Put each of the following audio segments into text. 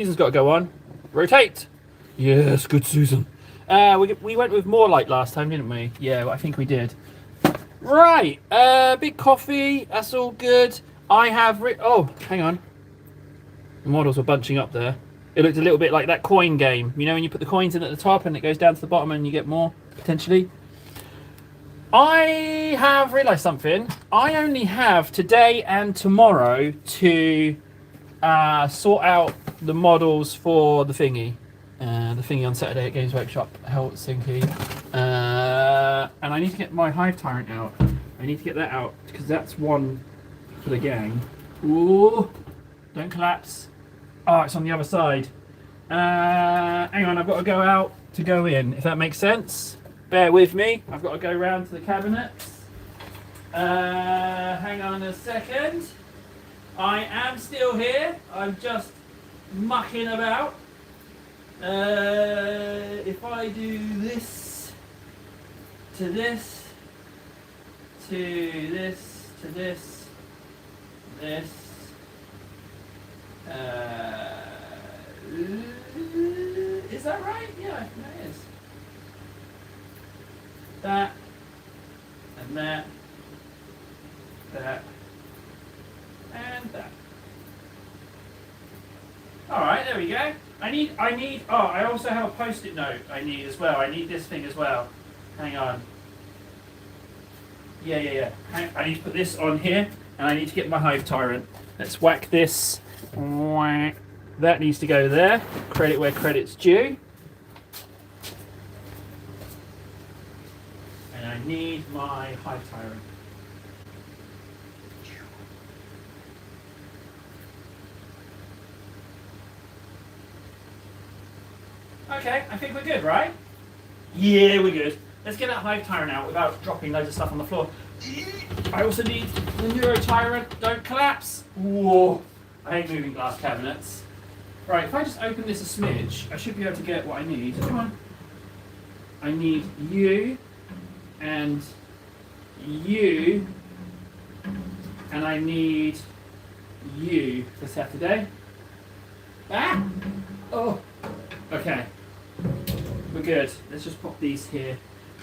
Susan's got to go on. Rotate. Yes, good Susan. We went with more like last time, didn't we? Yeah, I think we did. Right. Big coffee. That's all good. I have... Oh, hang on. The models were bunching up there. It looked a little bit like that coin game. You know, when you put the coins in at the top and it goes down to the bottom and you get more, potentially. I have realised something. I only have today and tomorrow to sort out the models for the thingy. The thingy on Saturday at Games Workshop, Helsinki. And I need to get my Hive Tyrant out. I need to get that out because that's one for the gang. Ooh, don't collapse. Oh, it's on the other side. Hang on, I've got to go out to go in, if that makes sense. Bear with me. I've got to go round to the cabinets. Hang on a second. I am still here. I'm just mucking about. If I do this to this to this to this, this. Is that right? Yeah, that is. That and that, that and that. All right, there we go. I need. Oh, I also have a post-it note. I need as well. I need this thing as well. Hang on. Yeah. I need to put this on here, and I need to get my Hive Tyrant. Let's whack this. Whack. That needs to go there. Credit where credit's due. And I need my Hive Tyrant. Okay, I think we're good, right? Yeah, we're good. Let's get that Hive Tyrant out without dropping loads of stuff on the floor. I also need the Neuro Tyrant. Don't collapse. Whoa. I hate moving glass cabinets. Right, if I just open this a smidge, I should be able to get what I need. Come on. I need you and you and I need you for Saturday. Ah! Oh! Okay. We're good. Let's just pop these here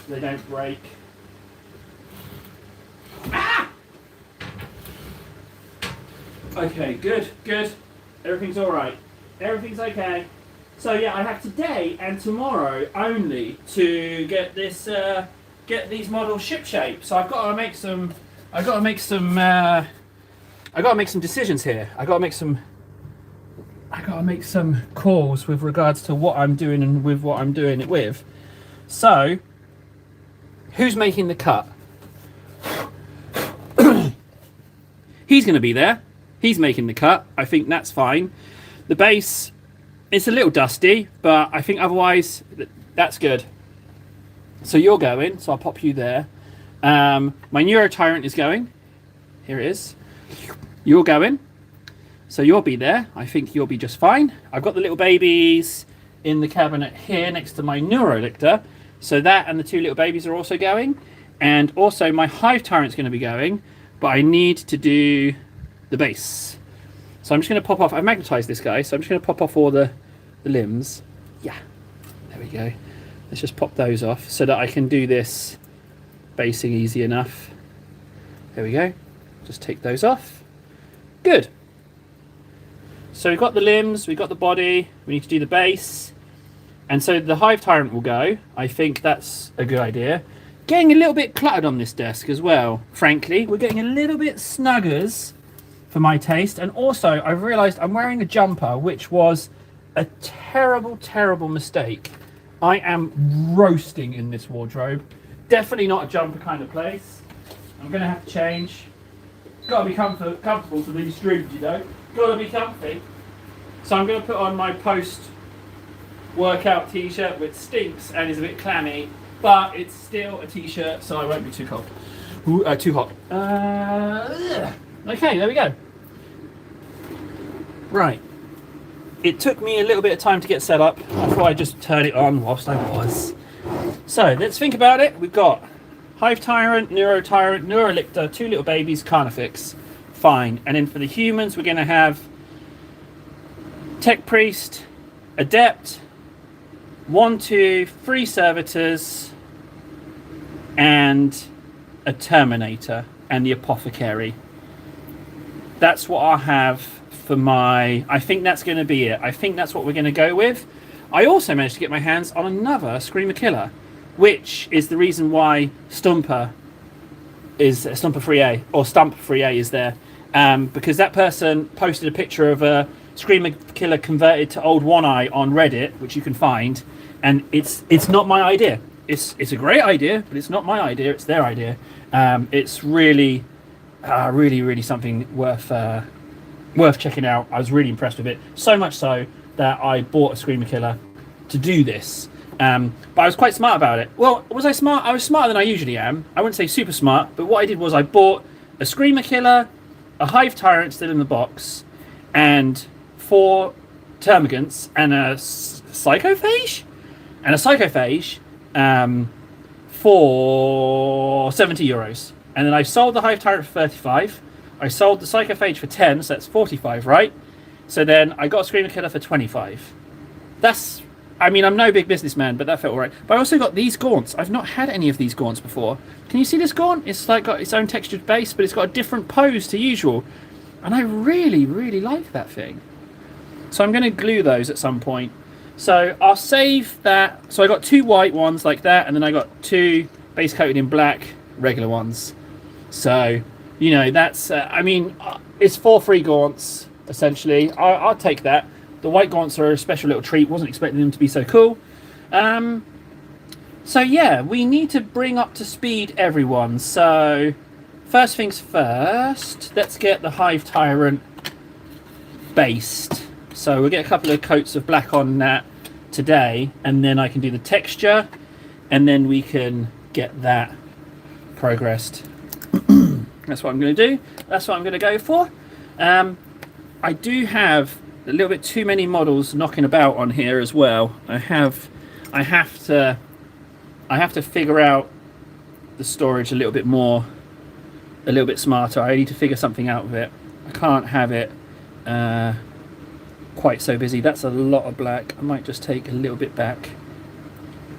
so they don't break. Ah! Okay, good. Everything's alright. Everything's okay. So yeah, I have today and tomorrow only to get this, get these models ship shape. So I've got to make some. I got to make some decisions here. I got to make some calls with regards to what I'm doing and with what I'm doing it with. So, who's making the cut? He's going to be there. He's making the cut. I think that's fine. The base, it's a little dusty, but I think otherwise that's good. So you're going, so I'll pop you there. My Neuro Tyrant is going. Here it is. You're going. So you'll be there. I think you'll be just fine. I've got the little babies in the cabinet here next to my Neurolictor. So that and the two little babies are also going. And also my Hive Tyrant's going to be going. But I need to do the base. So I'm just going to pop off. I've magnetized this guy. So I'm just going to pop off all the limbs. Yeah. There we go. Let's just pop those off so that I can do this basing easy enough. There we go. Just take those off. Good. So we've got the limbs, we've got the body, we need to do the base. And so the Hive Tyrant will go. I think that's a good idea. Getting a little bit cluttered on this desk as well, frankly. We're getting a little bit snuggers for my taste. And also, I've realised I'm wearing a jumper, which was a terrible, terrible mistake. I am roasting in this wardrobe. Definitely not a jumper kind of place. I'm going to have to change. Got to be comfortable for these streams, you know. Got to be comfy. So I'm going to put on my post-workout t-shirt, which stinks and is a bit clammy, but it's still a t-shirt, so I won't be too cold. Too hot. Okay, there we go. Right. It took me a little bit of time to get set up. I thought I'd just turn it on whilst I was. So let's think about it. We've got Hive Tyrant, Neurolictor, two little babies, Carnifex. Fine. And then for the humans, we're going to have Tech Priest, Adept, 1, 2, 3 Servitors, and a Terminator, and the Apothecary. That's what I have for my... I think that's going to be it. I think that's what we're going to go with. I also managed to get my hands on another Screamer Killer, which is the reason why Stumper 3A, or Stump 3A is there. Because that person posted a picture of a Screamer Killer converted to Old One Eye on Reddit, which you can find, and it's not my idea. It's a great idea, but it's not my idea. It's their idea. It's really something worth checking out. I was really impressed with it. So much so that I bought a Screamer Killer to do this. But I was quite smart about it. Well, was I smart? I was smarter than I usually am. I wouldn't say super smart, but what I did was I bought a Screamer Killer, a Hive Tyrant still in the box, and 4 Termagants and a Psychophage? And a Psychophage for €70. And then I sold the Hive Tyrant for 35. I sold the Psychophage for 10, so that's 45, right? So then I got a Screamer Killer for 25. That's... I mean, I'm no big businessman, but that felt alright. But I also got these gaunts. I've not had any of these gaunts before. Can you see this gaunt? It's like got its own textured base, but it's got a different pose to usual. And I really, really like that thing. So I'm going to glue those at some point. So I'll save that. So I got 2 white ones like that, and then I got 2 base coated in black regular ones. So, you know, that's... I mean, it's 4 free gaunts, essentially. I'll take that. The white gaunts are a special little treat. Wasn't expecting them to be so cool. So yeah, we need to bring up to speed everyone. So first things first, let's get the Hive Tyrant based. So we'll get a couple of coats of black on that today, and then I can do the texture, and then we can get that progressed. That's what I'm going to do. That's what I'm going to go for. I do have a little bit too many models knocking about on here as well. I have to figure out the storage a little bit more, a little bit smarter. I need to figure something out with it. I can't have it quite so busy. That's a lot of black. I might just take a little bit back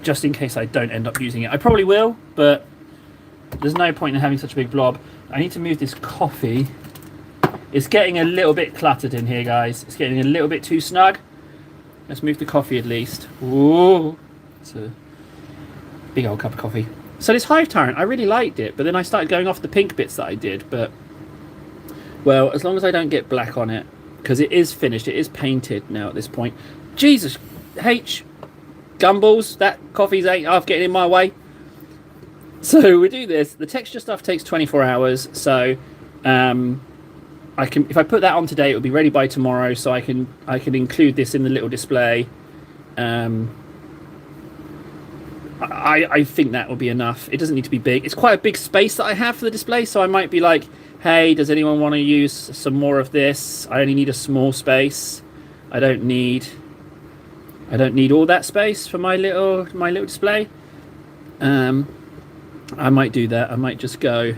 just in case I don't end up using it. I probably will, but there's no point in having such a big blob. I need to move this coffee. It's getting a little bit cluttered in here, guys. It's getting a little bit too snug. Let's move the coffee at least. Ooh, it's a big old cup of coffee. So this Hive Tyrant, I really liked it, but then I started going off the pink bits that I did. But, well, as long as I don't get black on it, because it is finished, it is painted now at this point. Jesus, H, gumballs, that coffee's ain't half getting in my way. So we do this. The texture stuff takes 24 hours, so... I can, if I put that on today, it will be ready by tomorrow, so I can include this in the little display. I think that will be enough. It doesn't need to be big. It's quite a big space that I have for the display, so I might be like, hey, does anyone want to use some more of this? I only need a small space. I don't need all that space for my little display. I might do that. I might just go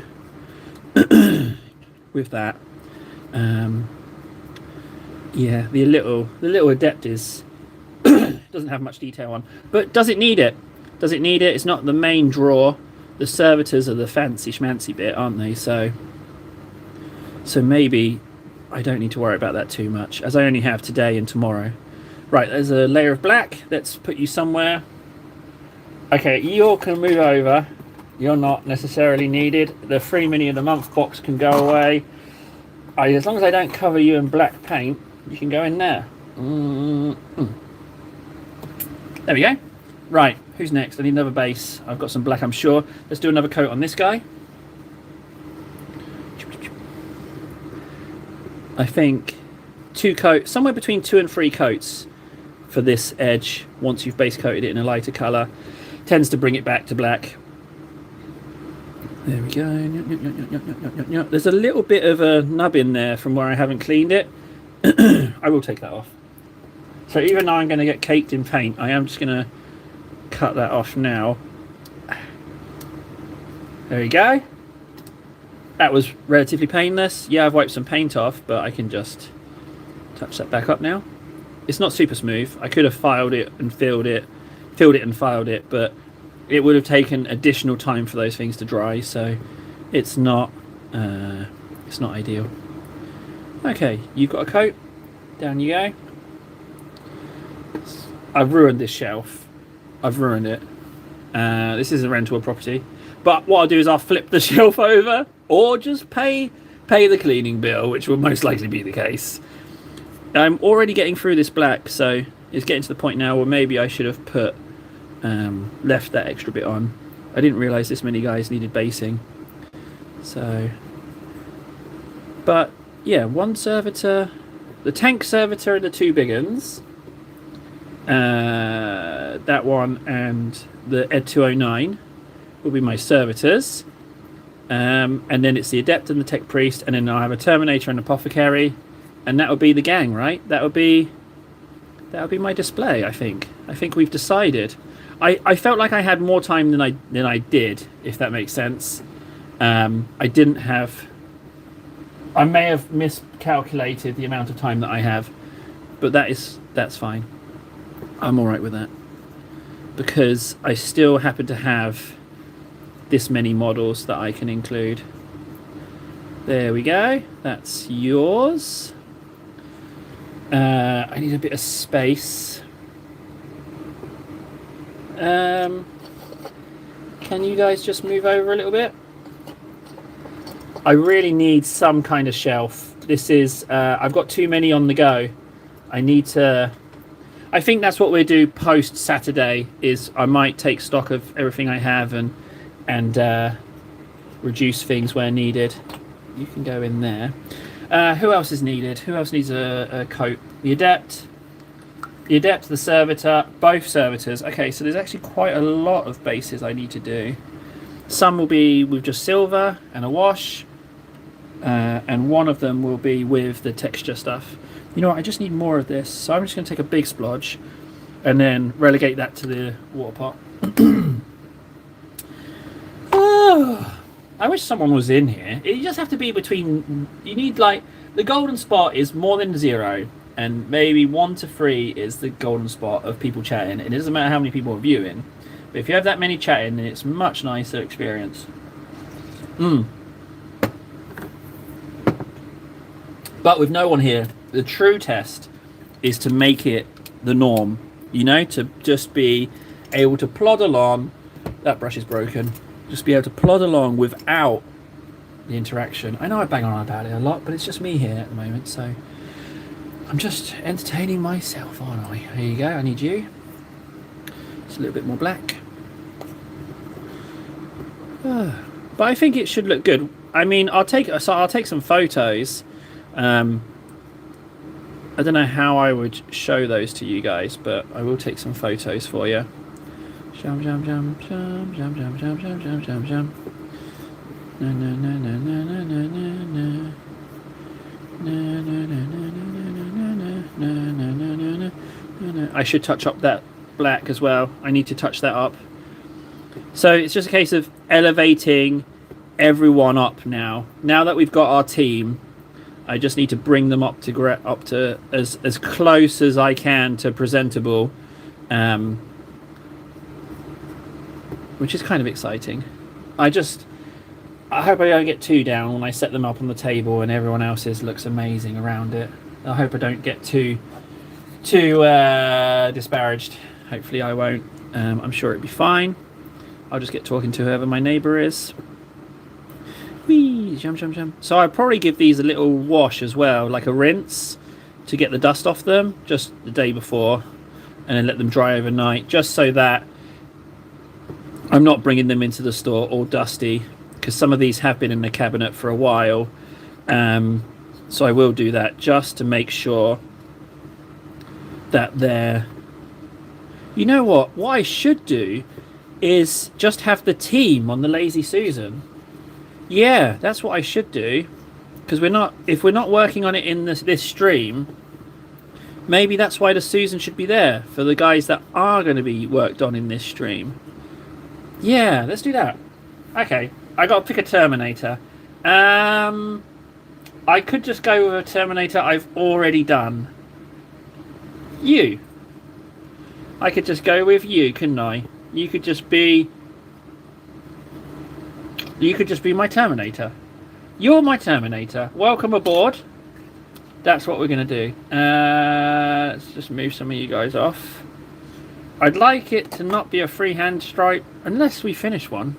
with that. Yeah, the little Adept is doesn't have much detail on, but does it need it? Does it need it? It's not the main draw. The servitors are the fancy schmancy bit, aren't they? So maybe I don't need to worry about that too much, as I only have today and tomorrow. Right, there's a layer of black. Let's put you somewhere. Okay, you all can move over. You're not necessarily needed. The free mini of the month box can go away. As long as I don't cover you in black paint, you can go in there. There we go. Right, who's next? I need another base. I've got some black, I'm sure. Let's do another coat on this guy. I think 2 coats, somewhere between 2 and 3 coats for this edge, once you've base coated it in a lighter colour. Tends to bring it back to black. There we go. There's a little bit of a nub in there from where I haven't cleaned it. I will take that off. So even though I'm going to get caked in paint, I am just going to cut that off now. There we go. That was relatively painless. Yeah, I've wiped some paint off, but I can just touch that back up now. it's not super smooth. I could have filed it and filled it and filed it, but it would have taken additional time for those things to dry, so it's not ideal. Okay, you've got a coat. Down you go. I've ruined this shelf. I've ruined it. This is a rental property. But what I'll do is I'll flip the shelf over, or just pay the cleaning bill, which will most likely be the case. I'm already getting through this black, so it's getting to the point now where maybe I should have left that extra bit on. I didn't realise this many guys needed basing. So, but yeah, one servitor, the tank servitor and the two big uns. That one and the Ed 209 will be my servitors. And then it's the adept and the tech priest, and then I'll have a terminator and apothecary, and that would be the gang, right? That would be my display. I think we've decided. I felt like I had more time than I did, if that makes sense. I may have miscalculated the amount of time that I have, but that's fine. I'm all right with that, because I still happen to have this many models that I can include. There we go. That's yours. I need a bit of space. Can you guys just move over a little bit? I really need some kind of shelf. This is I've got too many on the go. I think that's what we'll do post Saturday, is I might take stock of everything I have and reduce things where needed. You can go in there. Who else is needed? Who else needs a coat? The adept, the servitor, both servitors. Okay, so there's actually quite a lot of bases I need to do. Some will be with just silver and a wash, and one of them will be with the texture stuff. You know what, I just need more of this, so I'm just going to take a big splodge and then relegate that to the water pot. Oh, I wish someone was in here. You just have to be between, you need like, the golden spot is more than 0, and maybe 1 to 3 is the golden spot of people chatting. It doesn't matter how many people are viewing, but if you have that many chatting, then it's a much nicer experience. But with no one here, the true test is to make it the norm, you know, to just be able to plod along. That brush is broken. Just be able to plod along without the interaction. I know I bang on about it a lot, but it's just me here at the moment, so I'm just entertaining myself, aren't I? Here you go, I need you. Just a little bit more black. But I think it should look good. I mean, I'll take some photos. I don't know how I would show those to you guys, but I will take some photos for you. Jump, jump, jump, jump, jump, jump, jump, jump, jump, jump, jump. Na na na na na na na na. Na na na na na na na na. I should touch up that black as well. I need to touch that up. So it's just a case of elevating everyone up now. Now that we've got our team, I just need to bring them up to as close as I can to presentable, which is kind of exciting. I hope I don't get too down when I set them up on the table and everyone else's looks amazing around it. I hope I don't get too disparaged. Hopefully I won't. I'm sure it'll be fine. I'll just get talking to whoever my neighbour is. Whee, jump, jump, jump. So I'd probably give these a little wash as well, like a rinse, to get the dust off them just the day before, and then let them dry overnight, just so that I'm not bringing them into the store all dusty, because some of these have been in the cabinet for a while. So I will do that just to make sure that they're... You know what I should do is just have the team on the Lazy Susan. Yeah, that's what I should do, because if we're not working on it in this stream, maybe that's why the Susan should be there, for the guys that are going to be worked on in this stream. Yeah, let's do that. Okay, I got to pick a Terminator. I could just go with a Terminator I've already done. You. I could just go with you, couldn't I? You could just be my Terminator. You're my Terminator. Welcome aboard. That's what we're going to do. Let's just move some of you guys off. I'd like it to not be a freehand stripe unless we finish one.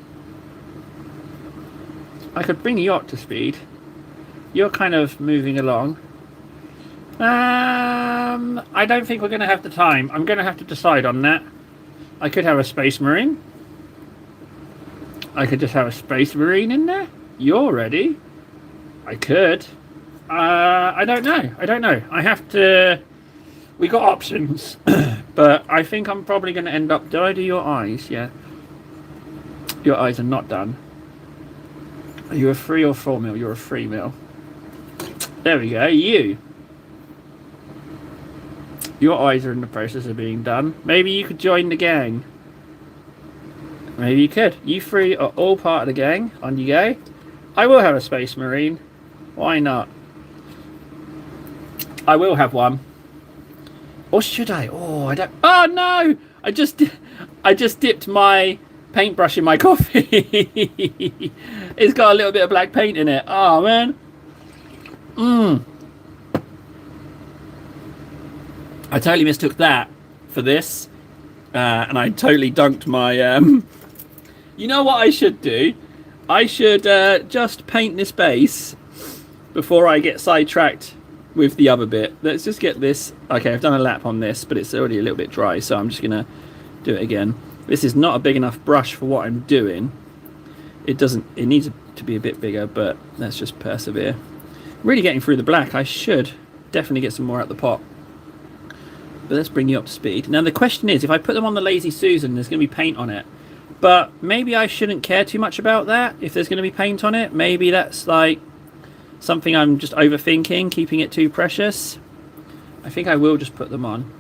I could bring you up to speed. You're kind of moving along. I don't think we're going to have the time. I'm going to have to decide on that. I could have a Space Marine. I could just have a Space Marine in there. You're ready. I could. I don't know. I have to... We got options. But I think I'm probably going to end up... Do I do your eyes? Yeah. Your eyes are not done. Are you a 3 or 4 mil? You're a 3 mil. There we go. You. Your eyes are in the process of being done. Maybe you could join the gang. Maybe you could. You three are all part of the gang. On you go. I will have a Space Marine. Why not? I will have one. Or should I? Oh, I don't... Oh, no! I just dipped my paintbrush in my coffee. It's got a little bit of black paint in it. Oh, man. I totally mistook that for this. And I totally dunked my... You know what I should do? I should just paint this base before I get sidetracked with the other bit. Let's just get this. Okay, I've done a lap on this, but it's already a little bit dry, so I'm just gonna do it again. This is not a big enough brush for what I'm doing. It needs to be a bit bigger, but let's just persevere. Really getting through the black. I should definitely get some more out the pot. But let's bring you up to speed. Now the question is, if I put them on the Lazy Susan, there's gonna be paint on it. But maybe I shouldn't care too much about that. If there's gonna be paint on it, maybe that's like something I'm just overthinking, keeping it too precious. I think I will just put them on.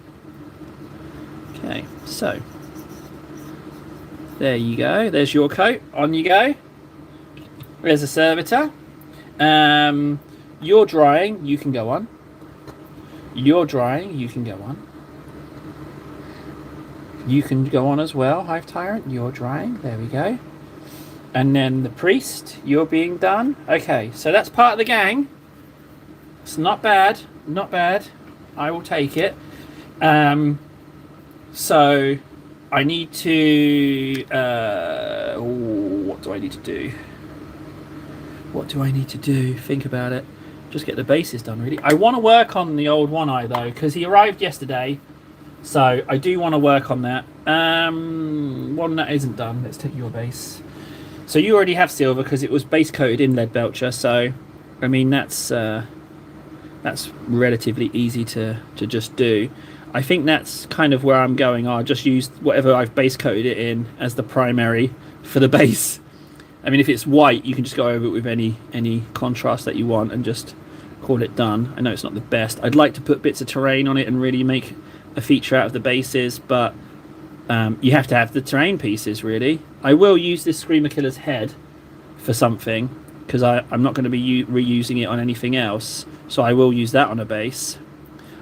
Okay, so there you go. There's your coat. On you go. There's a servitor. You're drying. You can go on. You're drying. You can go on. You can go on as well, Hive Tyrant. You're drying. There we go. And then the priest, you're being done. Okay, so that's part of the gang. It's not bad. Not bad. I will take it. So I need to... what do I need to do? What do I need to do? Think about it. Just get the bases done, really. I want to work on the old One Eye, though, because he arrived yesterday. So I do want to work on that. One that isn't done. Let's take your base. So you already have silver because it was base coated in lead belcher. So, I mean, that's relatively easy to just do. I think that's kind of where I'm going. I'll just use whatever I've base coated it in as the primary for the base. I mean, if it's white, you can just go over it with any contrast that you want and just call it done. I know it's not the best. I'd like to put bits of terrain on it and really make a feature out of the bases, but you have to have the terrain pieces, really. I will use this Screamer Killer's head for something, because I'm not going to be reusing it on anything else, so I will use that on a base.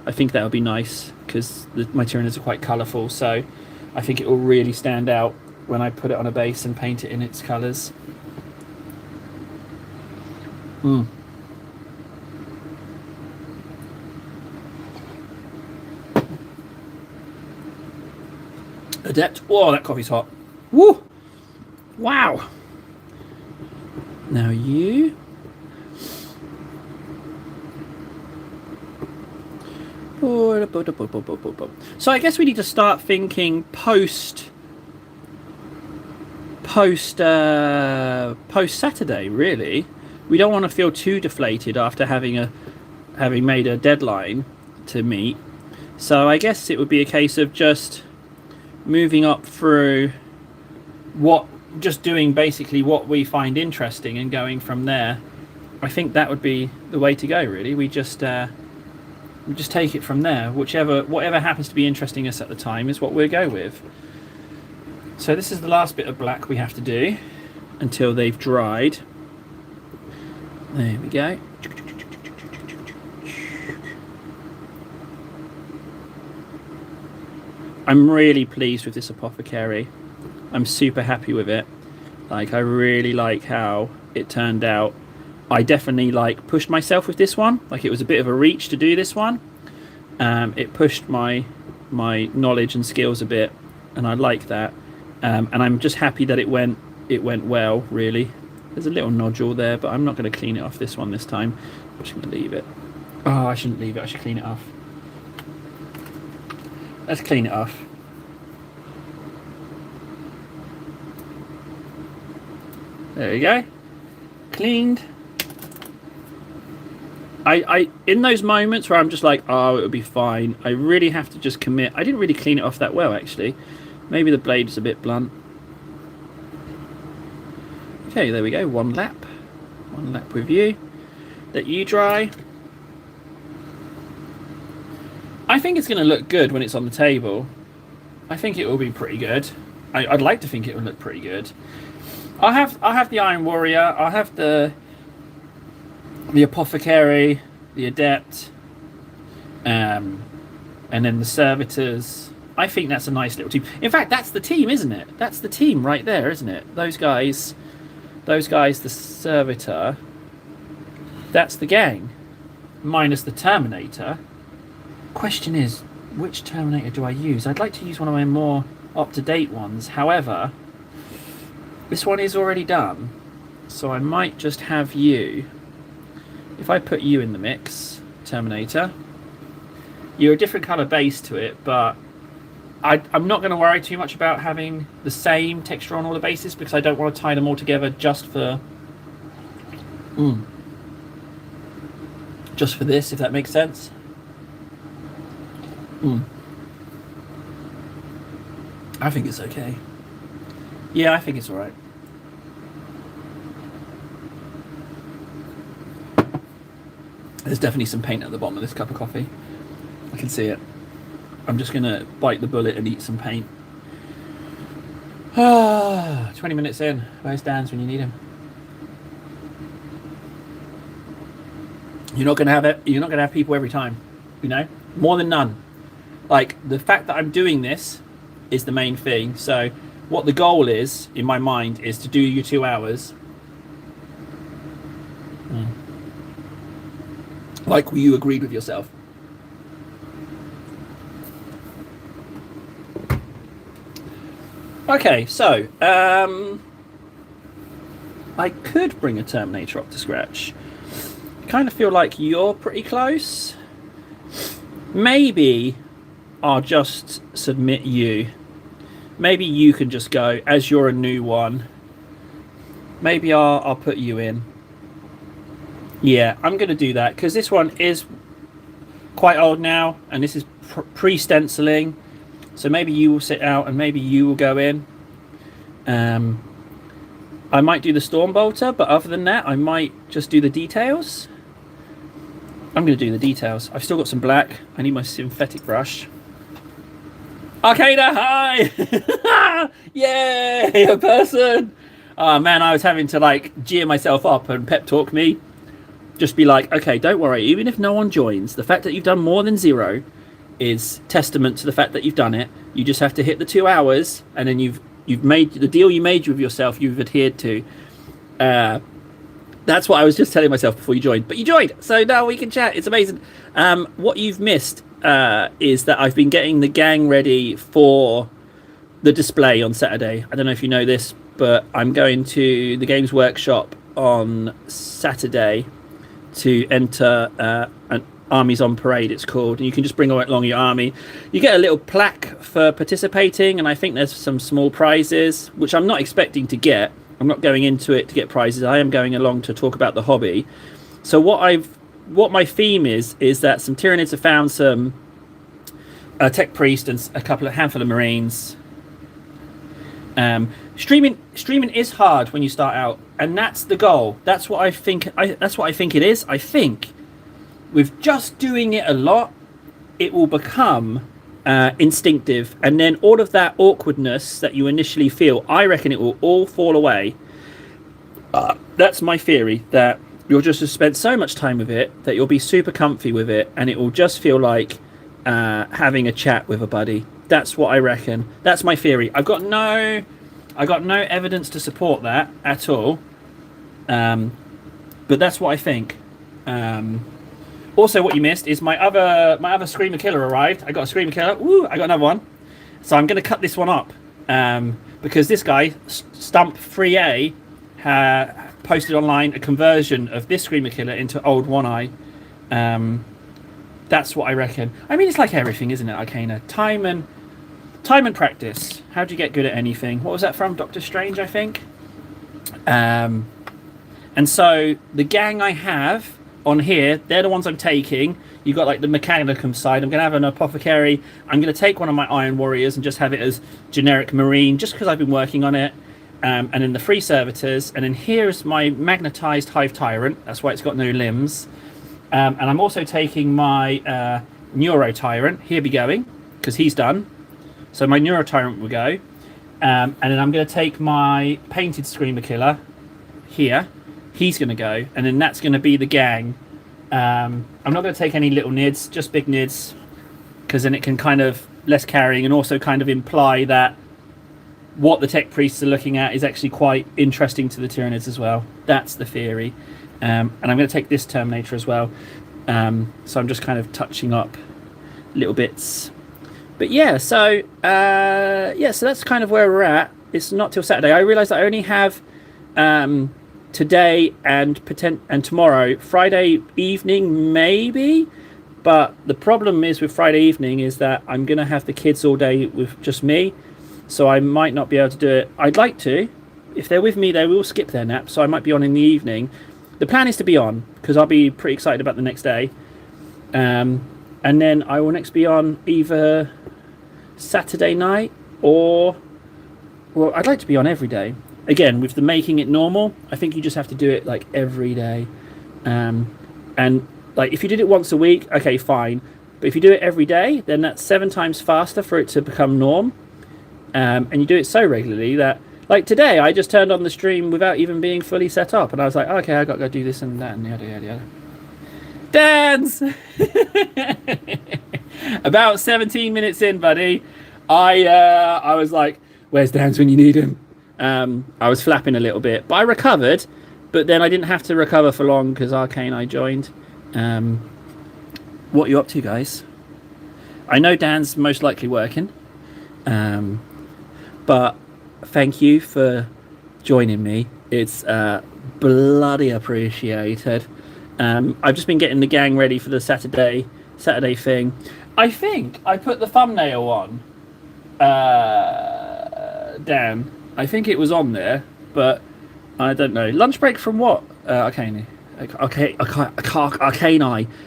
I think that would be nice, because my Tyranids are quite colourful, so I think it will really stand out when I put it on a base and paint it in its colours. Adept. Oh, that coffee's hot. Woo! Wow. Now you. So I guess we need to start thinking post Saturday, really. We don't want to feel too deflated after having made a deadline to meet. So I guess it would be a case of just moving up through just doing basically what we find interesting and going from there. I think that would be the way to go, really. We just take it from there. Whatever happens to be interesting us at the time is what we'll go with. So this is the last bit of black we have to do until they've dried. There we go. I'm really pleased with this Apothecary. I'm super happy with it. Like, I really like how it turned out. I definitely like pushed myself with this one. Like, it was a bit of a reach to do this one. It pushed my knowledge and skills a bit, and I like that. And I'm just happy that it went well, really. There's a little nodule there, but I'm not going to clean it off this one this time. I'm just going to leave it. Oh, I shouldn't leave it. I should clean it off. Let's clean it off. There we go. Cleaned. I in those moments where I'm just like, oh, it would be fine, I really have to just commit. I didn't really clean it off that well, actually. Maybe the blade's a bit blunt. Okay, there we go. One lap with you. Let you dry. I think it's going to look good when it's on the table. I think it will be pretty good. I'd like to think it will look pretty good. I'll have the Iron Warrior. I'll have the Apothecary, the Adept, and then the Servitors. I think that's a nice little team. In fact, that's the team, isn't it? That's the team right there, isn't it? Those guys, the Servitor. That's the gang, minus the Terminator. Question is, which Terminator do I use? I'd like to use one of my more up-to-date ones. However, this one is already done, so I might just have you. If I put you in the mix, Terminator, you're a different colour base to it, but I'm not going to worry too much about having the same texture on all the bases, because I don't want to tie them all together just for this, if that makes sense. I think it's okay. Yeah, I think it's alright. There's definitely some paint at the bottom of this cup of coffee. I can see it. I'm just going to bite the bullet and eat some paint. 20 minutes in. Where's Dan's when you need him? You're not going to have it. You're not going to have people every time. You know? More than none. Like, the fact that I'm doing this is the main thing. So what the goal is, in my mind, is to do your 2 hours. Like you agreed with yourself. Okay, so I could bring a Terminator up to scratch. Kind of feel like you're pretty close. Maybe I'll just submit you. Maybe you can just go, as you're a new one. Maybe I'll put you in. Yeah, I'm going to do that, because this one is quite old now, and this is pre-stenciling. So maybe you will sit out, and maybe you will go in. I might do the Stormbolter, but other than that, I might just do the details. I'm going to do the details. I've still got some black. I need my synthetic brush. Arcada, hi! Yay, a person! Oh man, I was having to like gear myself up and pep talk me. Just be like, okay, don't worry, even if no one joins, the fact that you've done more than 0 is testament to the fact that you've done it. You just have to hit the 2 hours, and then you've made the deal you made with yourself, you've adhered to. That's what I was just telling myself before you joined. But you joined, so now we can chat. It's amazing. What you've missed is that I've been getting the gang ready for the display on Saturday. I don't know if you know this, but I'm going to the Games Workshop on Saturday to enter an Armies on Parade, it's called, and you can just bring along your army. You get a little plaque for participating, and I think there's some small prizes, which I'm not expecting to get. I'm not going into it to get prizes. I am going along to talk about the hobby. So what my theme is that some Tyranids have found some Tech Priest and a handful of Marines. Streaming is hard when you start out, and that's the goal. That's what I think. That's what I think it is. I think with just doing it a lot, it will become instinctive, and then all of that awkwardness that you initially feel, I reckon it will all fall away. That's my theory, that you'll just have spent so much time with it that you'll be super comfy with it, and it will just feel like having a chat with a buddy. That's what I reckon. That's my theory. I got no evidence to support that at all. But that's what I think. Also, what you missed is my other Screamer Killer arrived. I got a Screamer Killer. Woo! I got another one. So I'm going to cut this one up because this guy, Stump 3A, posted online a conversion of this Screamer Killer into Old One Eye. That's what I reckon. I mean, it's like everything, isn't it, Arcana? Time and practice. How do you get good at anything? What was that from? Doctor Strange, I think. And so the gang I have on here, they're the ones I'm taking. You've got like the Mechanicum side. I'm going to have an Apothecary. I'm going to take one of my Iron Warriors and just have it as generic Marine, just because I've been working on it. And then the Free Servitors. And then here's my Magnetized Hive Tyrant. That's why it's got no limbs. And I'm also taking my Neuro Tyrant. Here be going, because he's done. So my Neuro Tyrant will go. And then I'm going to take my Painted Screamer Killer here. He's going to go. And then that's going to be the gang. I'm not going to take any little nids, just big nids. Because then it can kind of less carrying and also kind of imply that what the Tech Priests are looking at is actually quite interesting to the Tyranids as well. That's the theory. And I'm going to take this Terminator as well. So I'm just kind of touching up little bits. But yeah, so so that's kind of where we're at. It's not till Saturday. I realise I only have today and tomorrow. Friday evening, maybe. But the problem is with Friday evening is that I'm going to have the kids all day with just me. So I might not be able to do it. I'd like to. If they're with me, they will skip their nap. So I might be on in the evening. The plan is to be on, because I'll be pretty excited about the next day. And then I will next be on either Saturday night or... Well, I'd like to be on every day. Again, with the making it normal, I think you just have to do it like every day. And like if you did it once a week, okay, fine. But if you do it every day, then that's 7 times faster for it to become norm. And you do it so regularly that... Like today, I just turned on the stream without even being fully set up. And I was like, okay, I got to go do this and that and yada, yada, yada. Dance! About 17 minutes in, buddy, I was like, where's Dance when you need him? I was flapping a little bit. But I recovered. But then I didn't have to recover for long because Arcane I joined. What are you up to, guys? I know Dan's most likely working. But... Thank you for joining me. It's bloody appreciated. I've just been getting the gang ready for the Saturday thing. I think I put the thumbnail on. Dan, I think it was on there, but I don't know. Lunch break from what? Arcane. Arcane.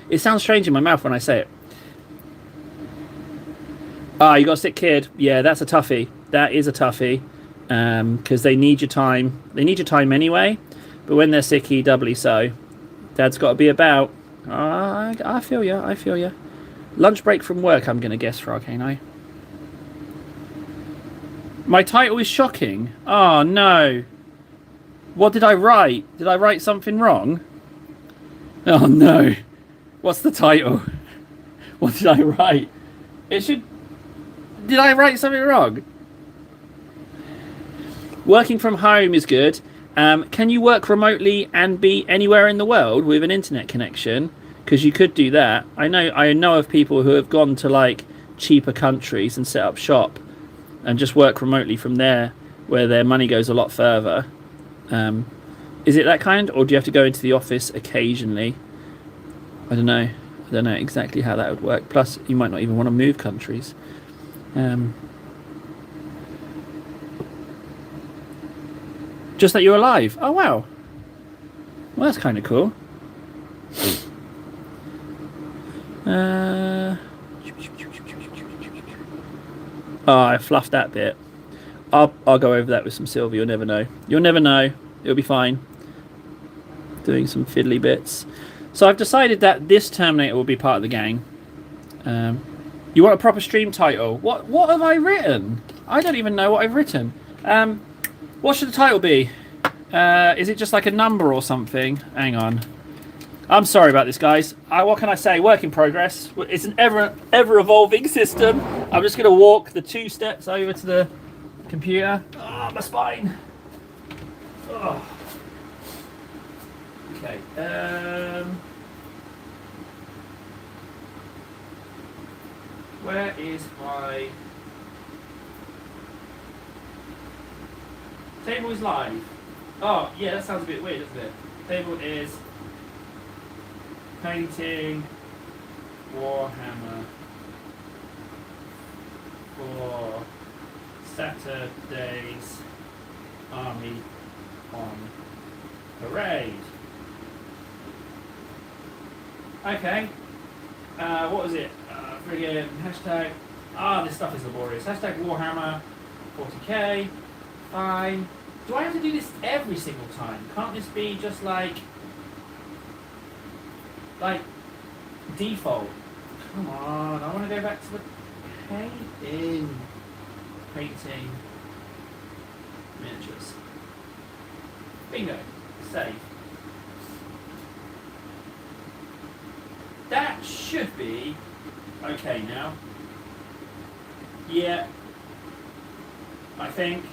It sounds strange in my mouth when I say it. Ah, you got a sick kid. Yeah, that's a toughie. That is a toughie. Because they need your time. They need your time anyway, but when they're sicky, doubly so. Dad's got to be about. I feel ya. I feel ya. Lunch break from work, I'm going to guess for Arcane. My title is shocking. Oh, no. What did I write? Did I write something wrong? Oh, no. What's the title? What did I write? It should... Did I write something wrong? Working from home is good. Can you work remotely and be anywhere in the world with an internet connection? Because you could do that. I know of people who have gone to like cheaper countries and set up shop and just work remotely from there, where their money goes a lot further. Is it that kind, or do you have to go into the office occasionally? I don't know. I don't know exactly how that would work. Plus, you might not even want to move countries. Just that you're alive. Oh, wow. Well, that's kind of cool. Oh, I fluffed that bit. I'll go over that with some silver. You'll never know. You'll never know. It'll be fine. Doing some fiddly bits. So I've decided that this Terminator will be part of the gang. You want a proper stream title? What have I written? I don't even know what I've written. What should the title be? Is it just like a number or something? Hang on. I'm sorry about this, guys. What can I say? Work in progress. It's an ever evolving system. I'm just going to walk the 2 steps over to the computer. Oh, my spine. Oh. Okay. Where is my table? Is live. Oh, yeah, that sounds a bit weird, doesn't it? Table is painting Warhammer for Saturday's Army on Parade. Okay. What was it? Friggin' hashtag. This stuff is laborious. Hashtag Warhammer 40k. Fine. Do I have to do this every single time? Can't this be just like default? Come on, I want to go back to the painting miniatures. Bingo. Save. That should be okay now. Yeah. I think.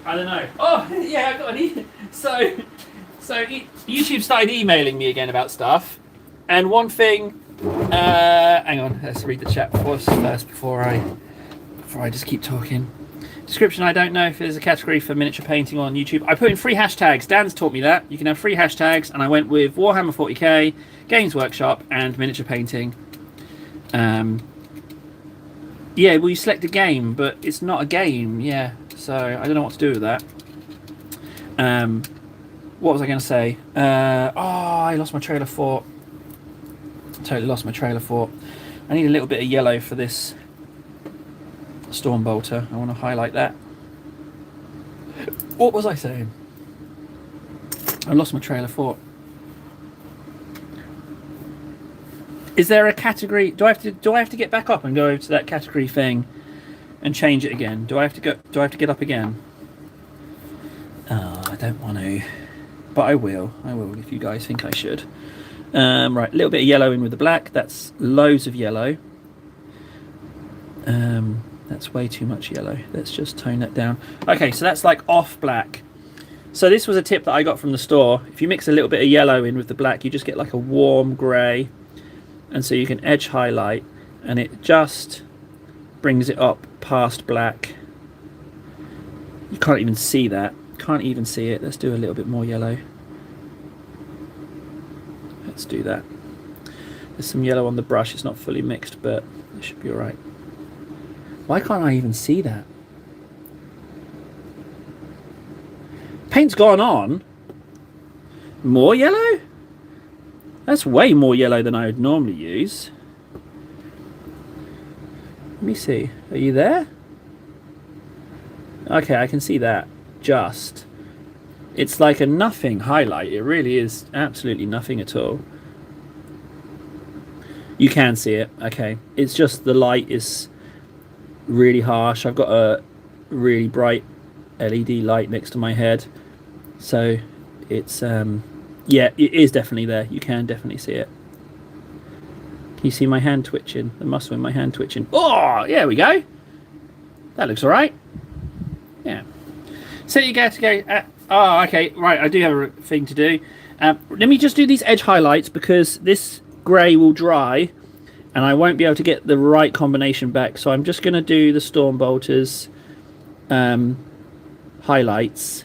I don't know. Oh, yeah, I got an So YouTube started emailing me again about stuff. And one thing, hang on, let's read the chat first before I just keep talking. Description, I don't know if there's a category for miniature painting on YouTube. I put in 3 hashtags. Dan's taught me that. You can have 3 hashtags, and I went with Warhammer 40k, Games Workshop, and miniature painting. Yeah, well, you select a game, but it's not a game, yeah. So I don't know what to do with that. What was I going to say? I lost my trail of thought. Totally lost my trail of thought. I need a little bit of yellow for this storm bolter. I want to highlight that. What was I saying? I lost my trail of thought. Is there a category? Do I have to get back up and go over to that category thing and change it again? Do I have to get up again? Oh, I don't want to, but I will if you guys think I should. Right, a little bit of yellow in with the black. That's loads of yellow. That's way too much yellow. Let's just tone that down. Okay, so that's like off black. So this was a tip that I got from the store. If you mix a little bit of yellow in with the black, you just get like a warm grey. And so you can edge highlight, and it just brings it up past black. You can't even see that. Can't even see it. Let's do a little bit more yellow. Let's do that. There's some yellow on the brush. It's not fully mixed, but it should be alright. Why can't I even see that? Paint's gone on. More yellow? That's way more yellow than I would normally use. Let me see. Are you there? Okay, I can see that. Just. It's like a nothing highlight. It really is absolutely nothing at all. You can see it. Okay. It's just the light is really harsh. I've got a really bright LED light next to my head. So it's yeah, it is definitely there. You can definitely see it. Can you see my hand twitching? The muscle in my hand twitching. Oh, yeah, we go. That looks all right. Yeah. So you get to go. Oh, okay. Right, I do have a thing to do. Let me just do these edge highlights because this grey will dry and I won't be able to get the right combination back. So I'm just going to do the Storm Bolters highlights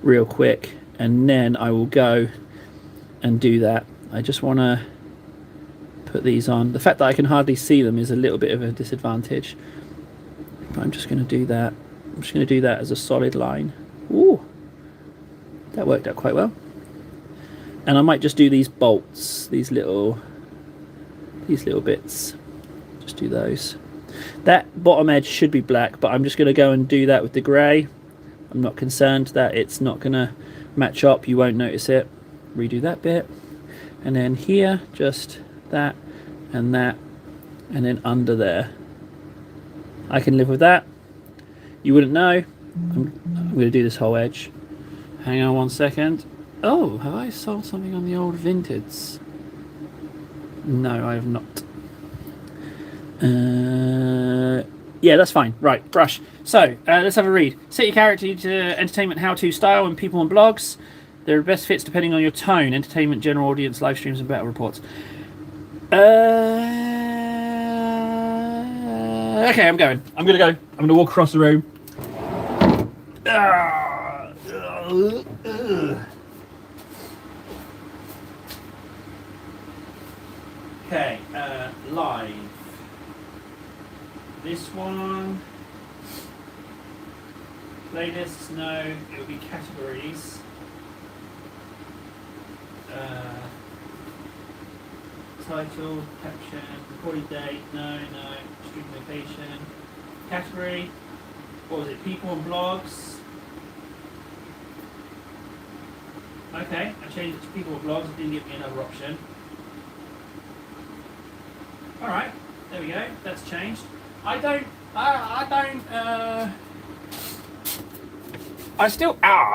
real quick. And then I will go and do that. I just want to put these on. The fact that I can hardly see them is a little bit of a disadvantage. But I'm just going to do that. I'm just going to do that as a solid line. Ooh, that worked out quite well. And I might just do these bolts, these little bits. Just do those. That bottom edge should be black, but I'm just going to go and do that with the grey. I'm not concerned that it's not going to match up, you won't notice it. Redo that bit, and then here just that, and then under there. I can live with that. You wouldn't know. I'm going to do this whole edge. Hang on one second. Oh, have I sold something on the old Vintage? No, I have not. Yeah, that's fine. Right, brush. So, let's have a read. Set your character to entertainment how-to style and people and blogs. There are best fits depending on your tone. Entertainment, general audience, live streams, and battle reports. Okay, I'm going. I'm going to go. I'm going to walk across the room. Okay, live. This one. Playlists, no. It will be categories. Title, caption, recorded date, no. Stream location. Category. What was it? People and blogs. Okay, I changed it to people and blogs. It didn't give me another option. Alright, there we go. That's changed. I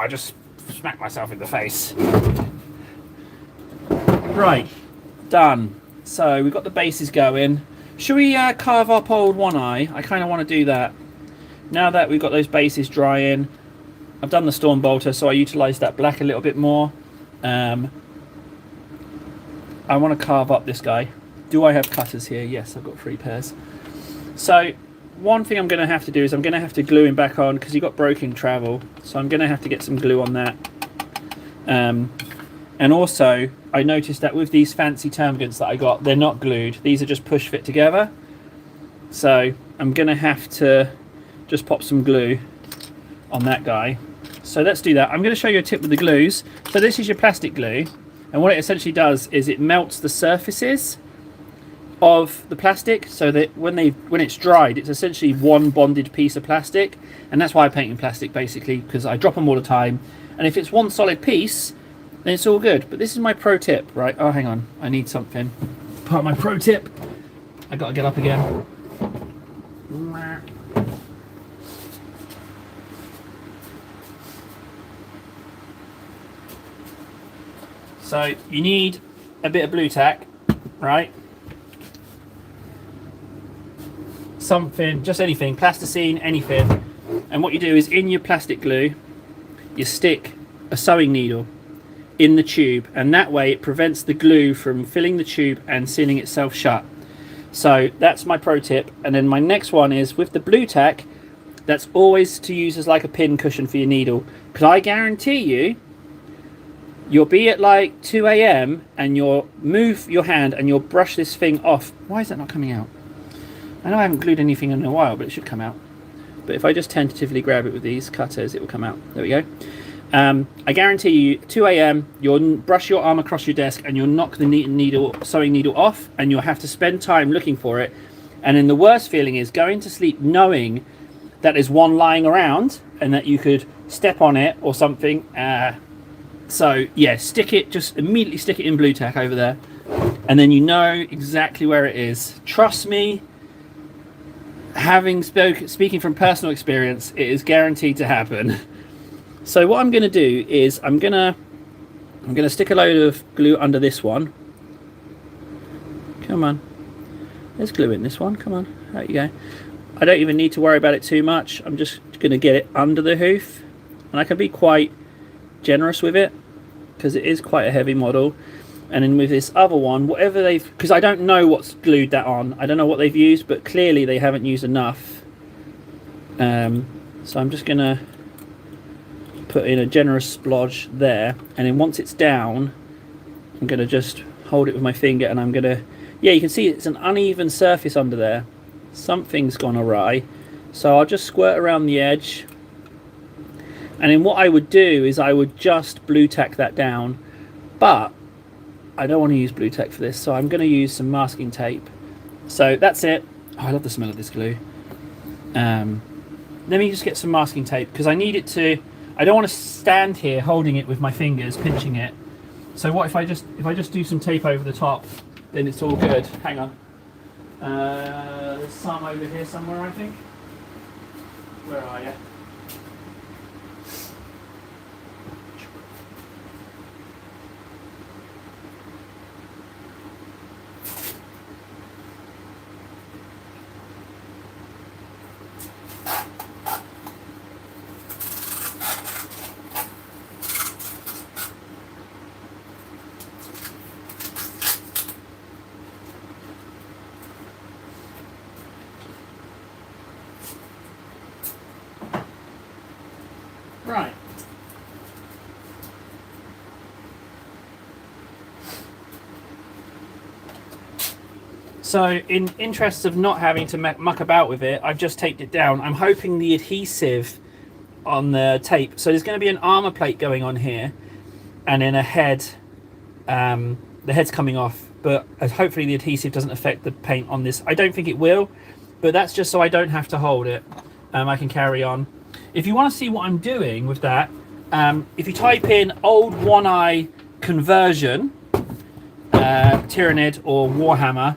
just smacked myself in the face. Right, done. So we've got the bases going. Should we carve up old One Eye? I kind of want to do that. Now that we've got those bases drying, I've done the Storm Bolter, so I utilised that black a little bit more. I want to carve up this guy. Do I have cutters here? Yes, I've got 3 pairs. So one thing I'm going to have to do is I'm going to have to glue him back on because he got broken travel. So I'm going to have to get some glue on that. And also, I noticed that with these fancy termagants that I got, they're not glued. These are just push fit together. So I'm going to have to just pop some glue on that guy. So let's do that. I'm going to show you a tip with the glues. So this is your plastic glue. And what it essentially does is it melts the surfaces of the plastic so that when it's dried, it's essentially one bonded piece of plastic. And that's why I paint in plastic, basically, because I drop them all the time. And if it's one solid piece, then it's all good. But this is my pro tip, right? Oh, hang on. I need something. Part of my pro tip. I got to get up again. So you need a bit of blue tack, right? Something, just anything, plasticine, anything. And what you do is in your plastic glue, you stick a sewing needle in the tube, and that way it prevents the glue from filling the tube and sealing itself shut. So that's my pro tip. And then my next one is with the blue tack, that's always to use as like a pin cushion for your needle, because I guarantee you'll be at like 2 AM and you'll move your hand and you'll brush this thing off. Why is that not coming out? I know I haven't glued anything in a while, but it should come out. But if I just tentatively grab it with these cutters, it will come out. There we go. I guarantee you, 2 AM, you'll brush your arm across your desk and you'll knock the sewing needle off, and you'll have to spend time looking for it. And then the worst feeling is going to sleep knowing that there's one lying around and that you could step on it or something. So yeah, just immediately stick it in blue tack over there, and then you know exactly where it is. Trust me, speaking from personal experience, it is guaranteed to happen. So what I'm going to do is I'm going to stick a load of glue under this one. Come on, there's glue in this one. Come on, there you go. I don't even need to worry about it too much. I'm just going to get it under the hoof, and I can be quite generous with it because it is quite a heavy model. And then with this other one, whatever because I don't know what's glued that on, I don't know what they've used, but clearly they haven't used enough. So I'm just gonna put in a generous splodge there, and then once it's down, I'm gonna just hold it with my finger, and I'm gonna, yeah, you can see it's an uneven surface under there. Something's gone awry, so I'll just squirt around the edge. And then what I would do is I would just blue tack that down, but I don't want to use blue tack for this, so I'm going to use some masking tape. So that's it. Oh, I love the smell of this glue. Let me just get some masking tape because I need it to. I don't want to stand here holding it with my fingers, pinching it. So what if I just do some tape over the top? Then it's all good. Hang on. There's some over here somewhere, I think. Where are you? Right. So in interest of not having to muck about with it, I've just taped it down. I'm hoping the adhesive on the tape, so there's going to be an armor plate going on here, and then a head, the head's coming off, but hopefully the adhesive doesn't affect the paint on this. I don't think it will, but that's just so I don't have to hold it. I can carry on. If you want to see what I'm doing with that, if you type in old one-eye conversion, Tyrannid or Warhammer,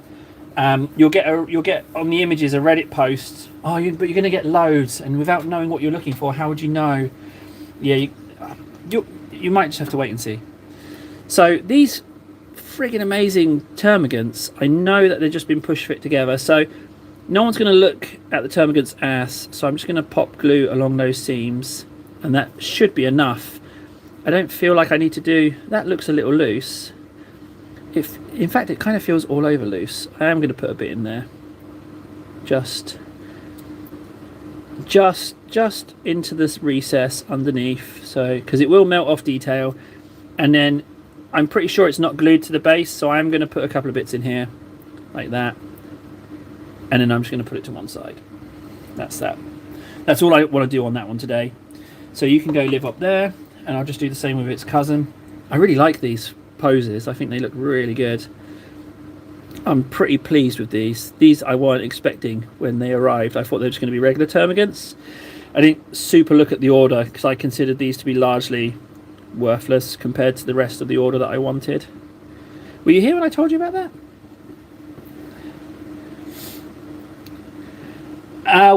you'll get on the images a Reddit post. But you're going to get loads, and without knowing what you're looking for, how would you know? Yeah, you might just have to wait and see. So these friggin' amazing termagants, I know that they've just been push fit together, so no one's going to look at the termagant's ass, so I'm just going to pop glue along those seams, and that should be enough. I don't feel like I need to do... That looks a little loose. In fact, it kind of feels all over loose. I am going to put a bit in there. Just into this recess underneath, so because it will melt off detail, and then I'm pretty sure it's not glued to the base, so I'm going to put a couple of bits in here like that, and then I'm just going to put it to one side. That's all I want to do on that one today. So you can go live up there, and I'll just do the same with its cousin. I really like these poses. I think they look really good. I'm pretty pleased with these I weren't expecting when they arrived. I thought they were just going to be regular termagants. I didn't super look at the order because I considered these to be largely worthless compared to the rest of the order that I wanted. Were you here when I told you about that?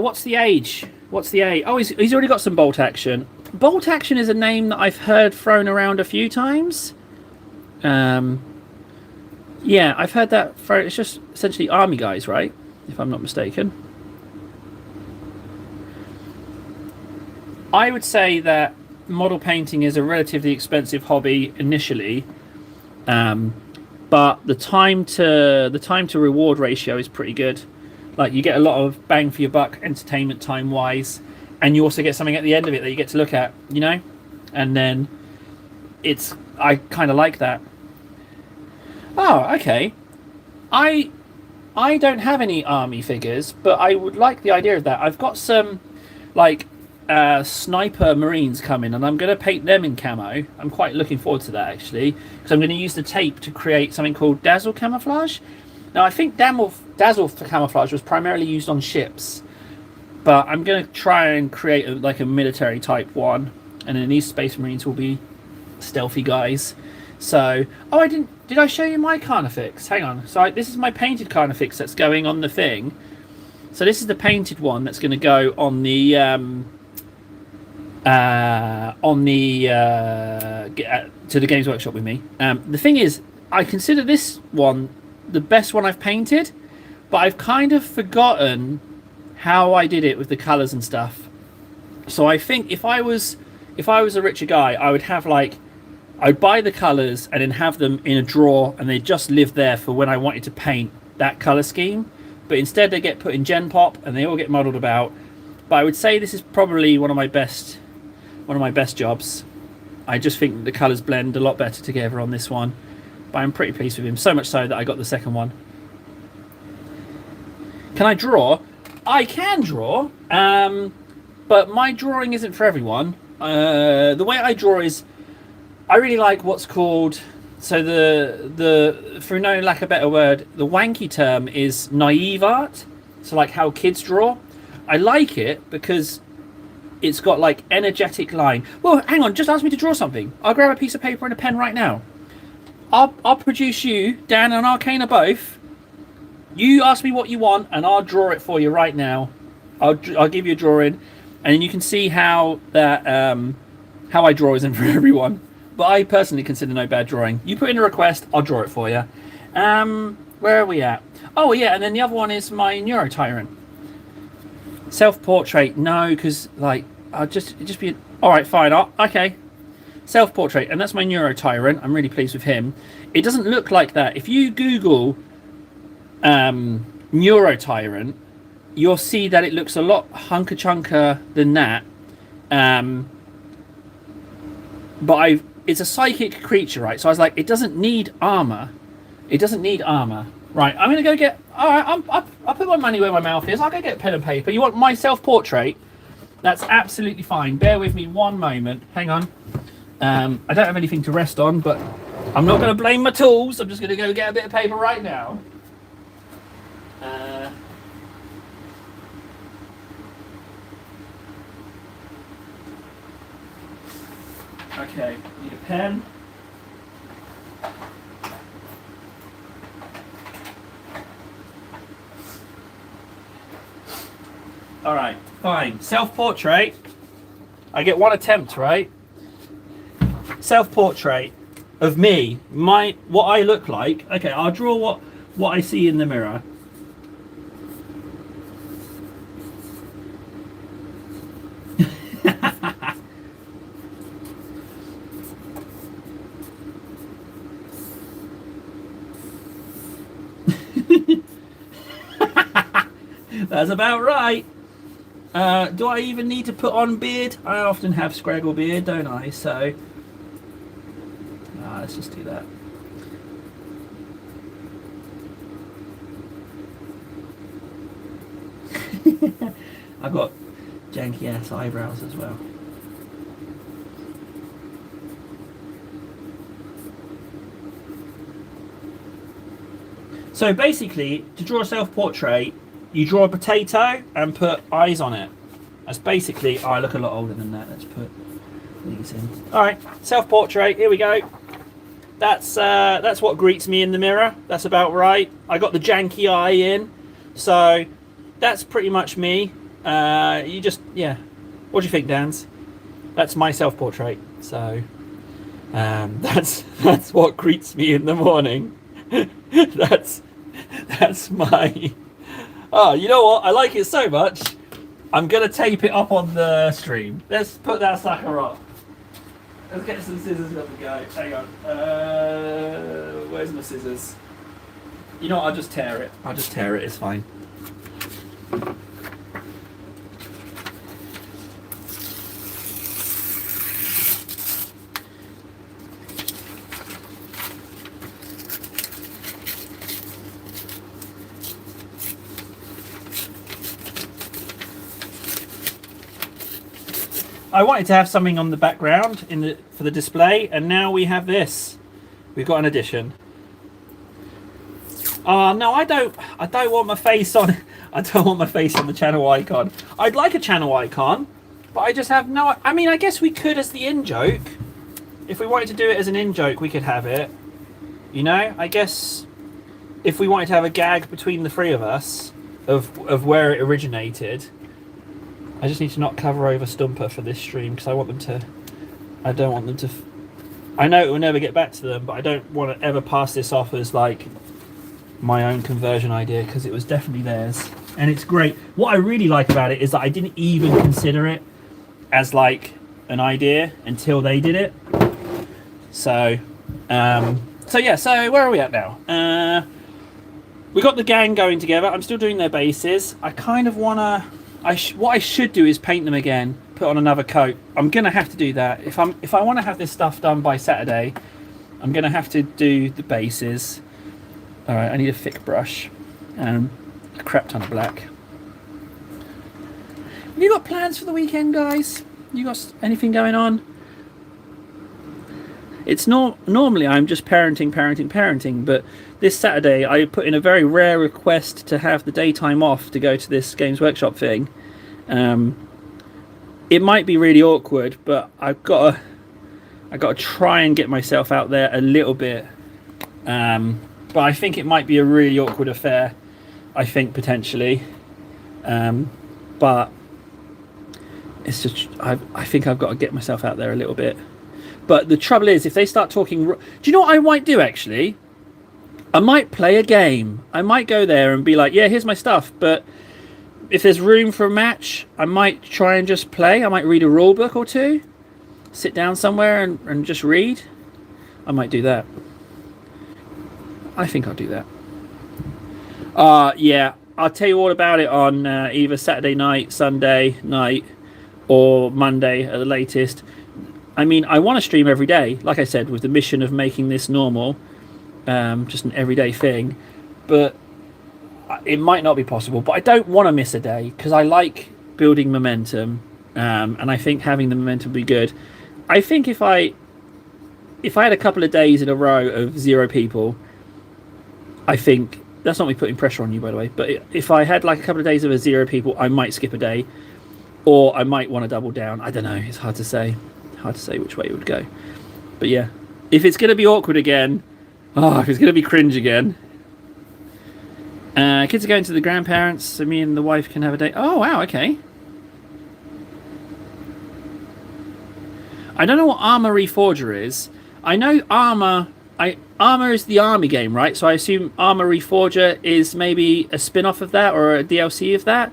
What's the age? Oh, he's already got some bolt action. Bolt action is a name that I've heard thrown around a few times. Yeah, I've heard that. It's just essentially army guys, right? If I'm not mistaken. I would say that model painting is a relatively expensive hobby initially, but the time to reward ratio is pretty good. Like, you get a lot of bang for your buck entertainment time wise, and you also get something at the end of it that you get to look at, you know? And then I kind of like that. Oh, okay. I don't have any army figures, but I would like the idea of that. I've got some like sniper marines coming, and I'm going to paint them in camo. I'm quite looking forward to that, actually, because I'm going to use the tape to create something called dazzle camouflage. Now, I think dazzle camouflage was primarily used on ships, but I'm going to try and create like a military type one, and then these space marines will be stealthy guys. So, did I show you my Carnifex? Hang on. So this is my painted Carnifex that's going on the thing. So this is the painted one that's going to go on the to the Games Workshop with me. The thing is, I consider this one the best one I've painted, but I've kind of forgotten how I did it with the colours and stuff. So I think if I was a richer guy, I would have I'd buy the colours and then have them in a drawer, and they just live there for when I wanted to paint that colour scheme. But instead they get put in Gen Pop and they all get modelled about. But I would say this is probably one of my best jobs. I just think the colours blend a lot better together on this one. But I'm pretty pleased with him, so much so that I got the second one. Can I draw? I can draw, but my drawing isn't for everyone. The way I draw is, I really like what's called, so the for no lack of a better word, the wanky term is naive art. So like how kids draw. I like it because it's got like energetic line. Well, hang on, just ask me to draw something. I'll grab a piece of paper and a pen right now. I'll produce you, Dan and Arcana both. You ask me what you want and I'll draw it for you right now. I'll give you a drawing, and you can see how that how I draw isn't for everyone. But I personally consider no bad drawing. You put in a request, I'll draw it for you. Where are we at? Oh yeah, and then the other one is my Neuro Tyrant. Self-portrait, no, because like it'd just be all right. Fine, okay. Self-portrait, and that's my Neuro Tyrant. I'm really pleased with him. It doesn't look like that. If you Google Neuro Tyrant, you'll see that it looks a lot hunker-chunker than that. but it's a psychic creature, right? So I was like, it doesn't need armor. It doesn't need armor. Right, I'm going to go get... All right, I'll put my money where my mouth is. I'll go get pen and paper. You want my self-portrait? That's absolutely fine. Bear with me one moment. Hang on. I don't have anything to rest on, but I'm not going to blame my tools. I'm just going to go get a bit of paper right now. Okay, need a pen. All right, fine. Self-portrait. I get one attempt, right? Self-portrait of me, what I look like. Okay, I'll draw what I see in the mirror. That's about right. Do I even need to put on beard? I often have scraggle beard, don't I? So, let's just do that. I've got janky ass eyebrows as well. So basically, to draw a self-portrait, you draw a potato and put eyes on it. That's basically... Oh, I look a lot older than that. Let's put these in. All right, self-portrait. Here we go. That's what greets me in the mirror. That's about right. I got the janky eye in, so that's pretty much me. You just... Yeah. What do you think, Dans? That's my self-portrait. So that's what greets me in the morning. that's my... Oh, you know what? I like it so much, I'm going to tape it up on the stream. Let's put that sucker up. Let's get some scissors up and go. Hang on. Where's my scissors? You know what? I'll just tear it. It's fine. I wanted to have something on the background for the display, and now we have this. We've got an addition. Oh no, I don't want my face on. I don't want my face on the channel icon. I'd like a channel icon, but I just have no. I mean, I guess we could as the in joke. If we wanted to do it as an in joke, we could have it. You know, I guess if we wanted to have a gag between the three of us of where it originated. I just need to not cover over Stumper for this stream because I don't want them to. I know it will never get back to them, but I don't want to ever pass this off as like my own conversion idea because it was definitely theirs, and it's great. What I really like about it is that I didn't even consider it as like an idea until they did it. So yeah. So where are we at now? We got the gang going together. I'm still doing their bases. I kind of wanna. What I should do is paint them again, put on another coat. I'm gonna have to do that if I want to have this stuff done by Saturday. I'm gonna have to do the bases. All right, I need a thick brush and a crap ton of black. Have you got plans for the weekend, guys? You got anything going on? It's normally I'm just parenting, but this Saturday I put in a very rare request to have the daytime off to go to this Games Workshop thing. It might be really awkward, but I've got to try and get myself out there a little bit. But I think it might be a really awkward affair. I think potentially, but it's just I think I've got to get myself out there a little bit. But the trouble is, if they start talking... Do you know what I might do, actually? I might play a game. I might go there and be like, yeah, here's my stuff. But if there's room for a match, I might try and just play. I might read a rule book or two. Sit down somewhere and just read. I might do that. I think I'll do that. Yeah, I'll tell you all about it on either Saturday night, Sunday night, or Monday at the latest. I mean, I want to stream every day, like I said, with the mission of making this normal, just an everyday thing. But it might not be possible. But I don't want to miss a day because I like building momentum, and I think having the momentum would be good. I think if I had a couple of days in a row of 0 people, I think that's not me putting pressure on you, by the way. But if I had like a couple of days of a 0 people, I might skip a day, or I might want to double down. I don't know. It's hard to say. Hard to say which way it would go. But yeah, if it's going to be awkward again, if it's going to be cringe again. Kids are going to the grandparents, so me and the wife can have a day. Oh wow, okay. I don't know what Arma Reforger is. I know Arma. Arma is the army game, right? So I assume Arma Reforger is maybe a spin-off of that or a DLC of that.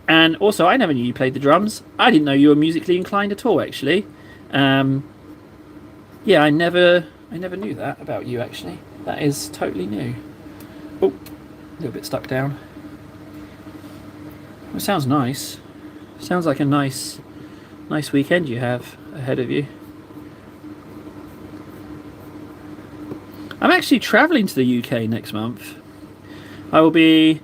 And also, I never knew you played the drums. I didn't know you were musically inclined at all, actually. Yeah, I never knew that about you, actually. That is totally new. Oh, a little bit stuck down. Well, it sounds nice. Sounds like a nice weekend you have ahead of you. I'm actually travelling to the UK next month. I will be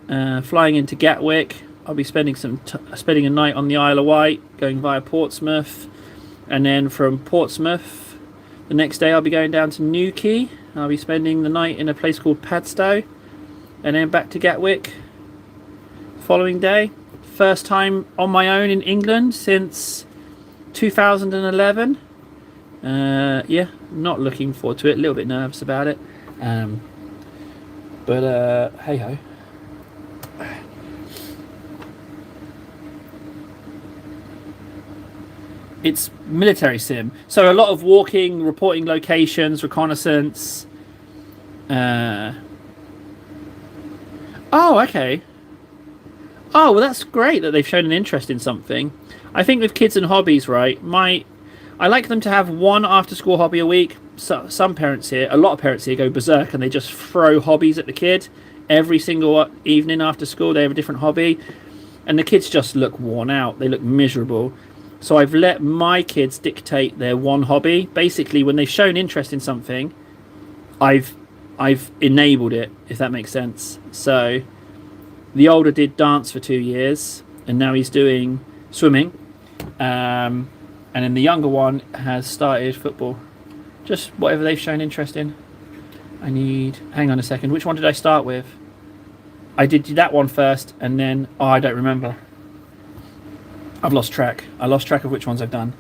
flying into Gatwick. I'll be spending spending a night on the Isle of Wight, going via Portsmouth, and then from Portsmouth, the next day I'll be going down to Newquay. I'll be spending the night in a place called Padstow, and then back to Gatwick the following day. First time on my own in England since 2011. Yeah, not looking forward to it. A little bit nervous about it, but hey ho. It's military sim, so a lot of walking, reporting locations, reconnaissance. Oh, okay. Oh, well, that's great that they've shown an interest in something. I think with kids and hobbies, right? I like them to have one after-school hobby a week. So, some parents here, a lot of parents here, go berserk and they just throw hobbies at the kid. Every single evening after school, they have a different hobby, and the kids just look worn out. They look miserable. So I've let my kids dictate their one hobby. Basically, when they've shown interest in something, I've enabled it, if that makes sense. So the older did dance for 2 years, and now he's doing swimming. And then the younger one has started football. Just whatever they've shown interest in. Hang on a second, which one did I start with? I did that one first, and then, I don't remember. I've lost track. I lost track of which ones I've done.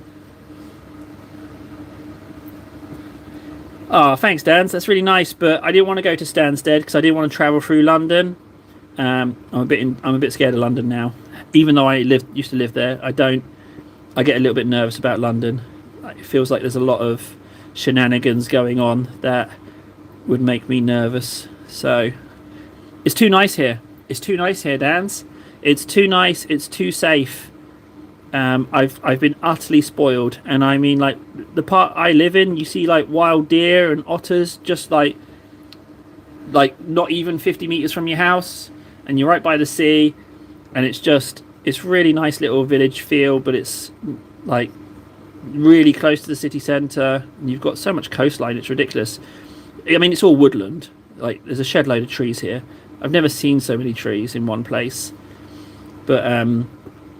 Oh, thanks, Dans. That's really nice, but I didn't want to go to Stansted because I didn't want to travel through London. I'm a bit scared of London now, even though I used to live there. I get a little bit nervous about London. It feels like there's a lot of shenanigans going on that would make me nervous. So it's too nice here. It's too nice here, Dans. It's too nice. It's too safe. I've been utterly spoiled, and I mean, like, the part I live in, you see like wild deer and otters just like not even 50 meters from your house, and you're right by the sea, and it's really nice little village feel, but it's like really close to the city centre, and you've got so much coastline, it's ridiculous. I mean, it's all woodland. Like, there's a shed load of trees here. I've never seen so many trees in one place. But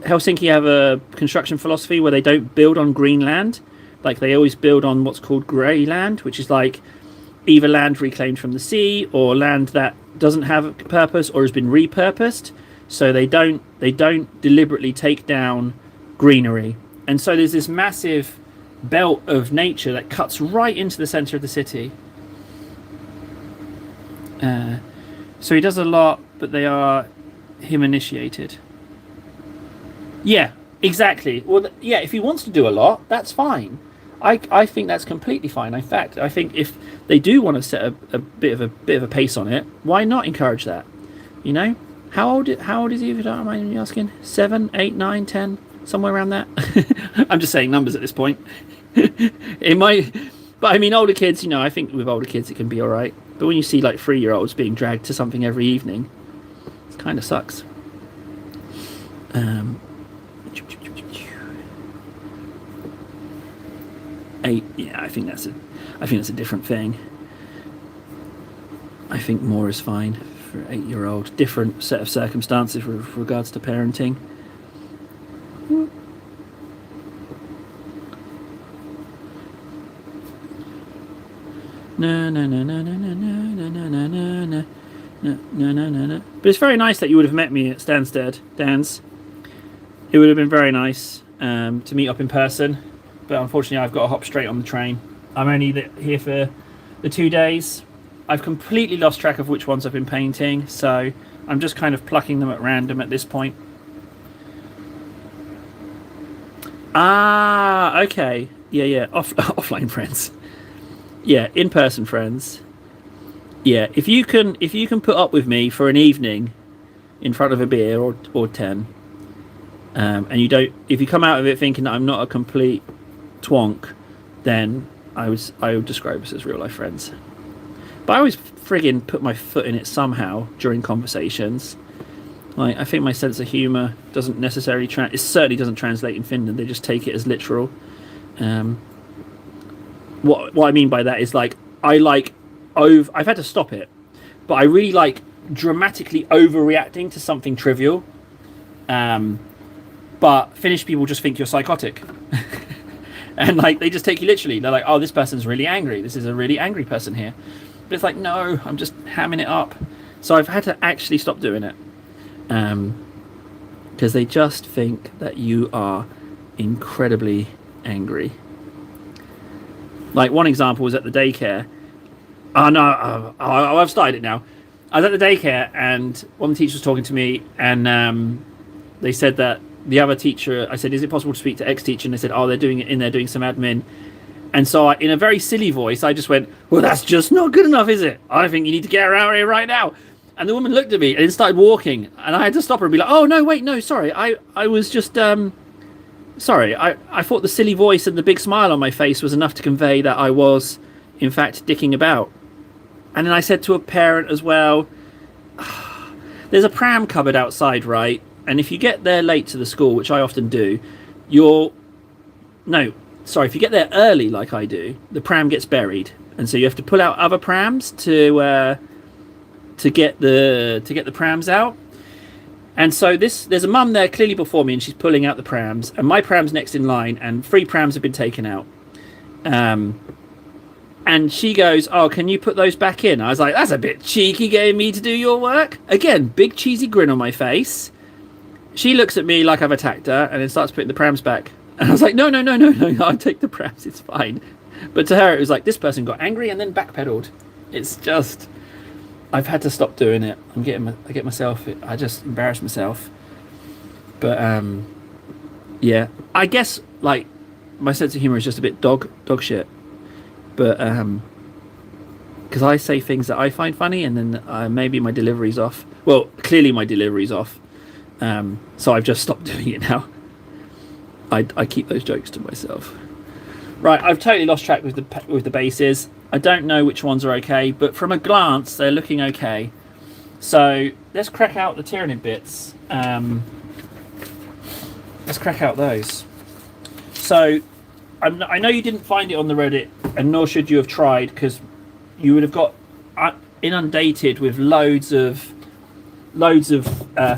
Helsinki have a construction philosophy where they don't build on green land. Like, they always build on what's called grey land, which is like either land reclaimed from the sea or land that doesn't have a purpose or has been repurposed. So they don't deliberately take down greenery. And so there's this massive belt of nature that cuts right into the centre of the city. So he does a lot, but they are him initiated. Yeah, exactly. Well, yeah, if he wants to do a lot, that's fine. I think that's completely fine. In fact, I think if they do want to set a bit of a pace on it, why not encourage that? You know, how old is he? If you don't mind me asking, 7, 8, 9, 10, somewhere around that. I'm just saying numbers at this point. It might, but I mean, older kids. You know, I think with older kids it can be all right. But when you see like 3-year-olds being dragged to something every evening, it kind of sucks. Yeah, I think that's a different thing. I think more is fine for 8-year-old. Different set of circumstances with regards to parenting. No, no, no, no, no, no, no, no, no, no, no, no, no, no, no, no. But it's very nice that you would have met me at Stansted, Dan's. It would have been very nice to meet up in person, but unfortunately I've got to hop straight on the train. I'm only here for the 2 days. I've completely lost track of which ones I've been painting, so I'm just kind of plucking them at random at this point. Ah, okay. Yeah. Offline friends. Yeah, in-person friends. Yeah, if you can put up with me for an evening in front of a beer or 10, and if you come out of it thinking that I'm not a complete twonk, then I would describe us as real life friends. But I always friggin' put my foot in it somehow during conversations. Like, I think my sense of humour doesn't necessarily it certainly doesn't translate in Finland. They just take it as literal. What I mean by that is, like, I've had to stop it, but I really like dramatically overreacting to something trivial. But Finnish people just think you're psychotic. And, like, they just take you literally. They're like, oh, this person's really angry. This is a really angry person here. But it's like, no, I'm just hamming it up. So I've had to actually stop doing it. Because they just think that you are incredibly angry. Like, one example was at the daycare. Oh, no, I've started it now. I was at the daycare, and one of the teachers was talking to me, and they said that the other teacher, I said, is it possible to speak to X teacher? And they said, oh, they're doing it in there, doing some admin. And so in a very silly voice, I just went, well, that's just not good enough, is it? I think you need to get around here right now. And the woman looked at me and started walking, and I had to stop her and be like, oh, no, wait, no, sorry. I was just, sorry. I thought the silly voice and the big smile on my face was enough to convey that I was, in fact, dicking about. And then I said to a parent as well, there's a pram cupboard outside, right? And if you get there late to the school, which I often do, if you get there early like I do, the pram gets buried. And so you have to pull out other prams to get the prams out. And so there's a mum there clearly before me, and she's pulling out the prams, and my pram's next in line, and 3 prams have been taken out. And she goes, oh, can you put those back in? I was like, that's a bit cheeky getting me to do your work. Again, big cheesy grin on my face. She looks at me like I've attacked her, and then starts putting the prams back. And I was like, no, I'll take the prams, it's fine. But to her, it was like, this person got angry and then backpedaled. It's just, I've had to stop doing it. I just embarrass myself. But, yeah, I guess, like, my sense of humour is just a bit dog shit. But, because I say things that I find funny, and then maybe my delivery's off. Well, clearly my delivery's off. So I've just stopped doing it now. I keep those jokes to myself. Right, I've totally lost track with the bases. I don't know which ones are okay, but from a glance, they're looking okay. So let's crack out the Tyranid bits. Let's crack out those. So I know you didn't find it on the Reddit, and nor should you have tried, because you would have got inundated with loads of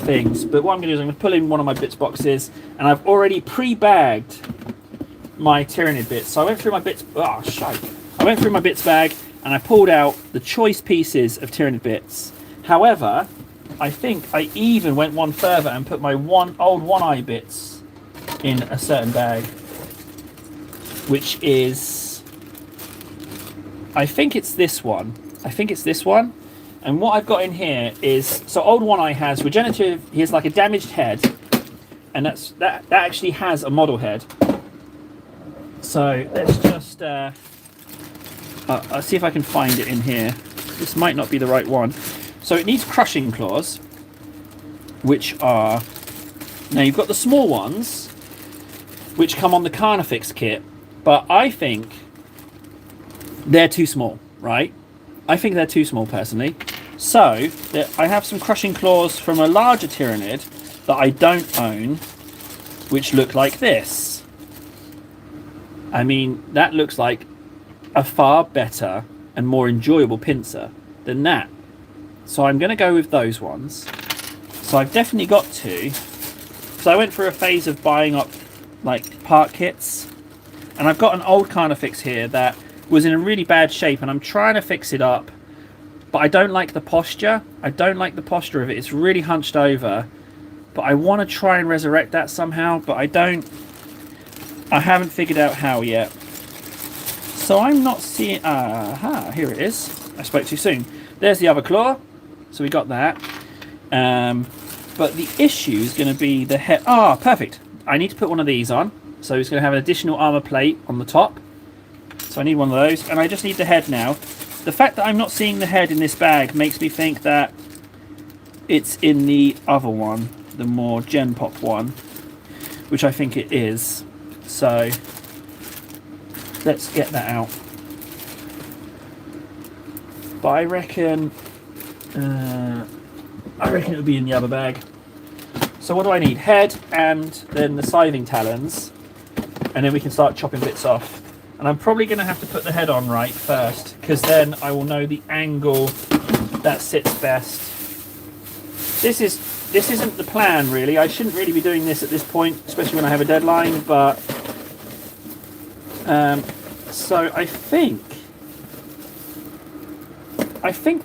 things. But what I'm going to do is I'm going to pull in one of my bits boxes, and I've already pre-bagged my Tyranid bits. So I went through my bits. Oh, shite! I went through my bits bag, and I pulled out the choice pieces of Tyranid bits. However, I think I even went one further and put my old one-eye bits in a certain bag, which is, I think it's this one. And what I've got in here is, so old One Eye has regenerative. He has like a damaged head, and that actually has a model head. So let's just I'll see if I can find it in here. This might not be the right one. So it needs crushing claws, which are, now you've got the small ones, which come on the Carnifex kit, but I think they're too small, right? I think they're too small, personally. So, I have some crushing claws from a larger Tyranid that I don't own, which look like this. I mean, that looks like a far better and more enjoyable pincer than that. So I'm going to go with those ones. So I've definitely got to. So I went through a phase of buying up like part kits, and I've got an old Carnifex here that was in a really bad shape, and I'm trying to fix it up, but I don't like the posture. I don't like the posture of it. It's really hunched over, but I want to try and resurrect that somehow, but I haven't figured out how yet. So I'm not seeing... Aha, here it is. I spoke too soon. There's the other claw. So we got that. But the issue is going to be the head. Ah, perfect. I need to put one of these on. So it's going to have an additional armor plate on the top. So I need one of those. And I just need the head now. The fact that I'm not seeing the head in this bag makes me think that it's in the other one, the more Gen Pop one, which I think it is. So let's get that out. But I reckon it'll be in the other bag. So what do I need? Head and then the scything talons, and then we can start chopping bits off. And I'm probably going to have to put the head on right first, because then I will know the angle that sits best. This isn't the plan really. I shouldn't really be doing this at this point, especially when I have a deadline. But so I think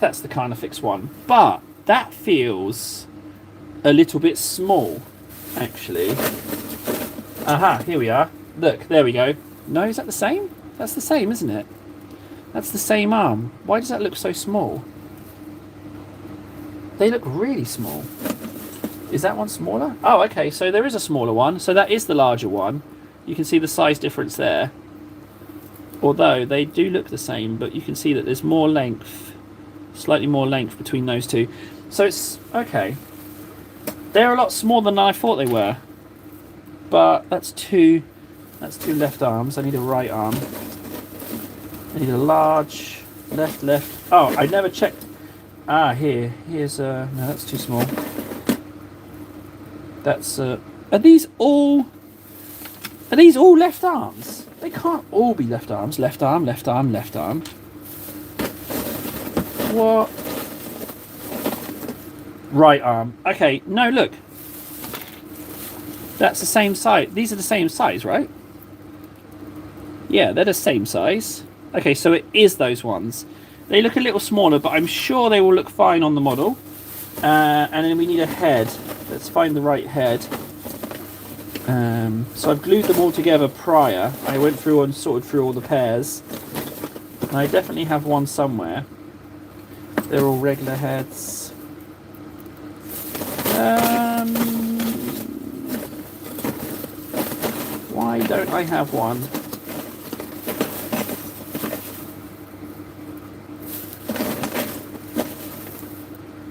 that's the Carnifex one, but that feels a little bit small, actually. Aha, here we are. Look, there we go. No, is that the same? That's the same, isn't it? That's the same arm. Why does that look so small? They look really small. Is that one smaller? Oh, okay, so there is a smaller one. So that is the larger one. You can see the size difference there. Although they do look the same, but you can see that there's more length, slightly more length between those two. So it's okay. They're a lot smaller than I thought they were. But that's two left arms. I need a right arm. I need a large left. Oh, I never checked. Ah, here's no, that's too small. That's are these all left arms? They can't all be left arms. Left arm. What? Right arm. Okay, no, look. That's the same size. These are the same size, right? Yeah, they're the same size. Okay, so it is those ones. They look a little smaller, but I'm sure they will look fine on the model. And then we need a head. Let's find the right head. So I've glued them all together prior. I went through and sorted through all the pairs. And I definitely have one somewhere. They're all regular heads. Why don't I have one?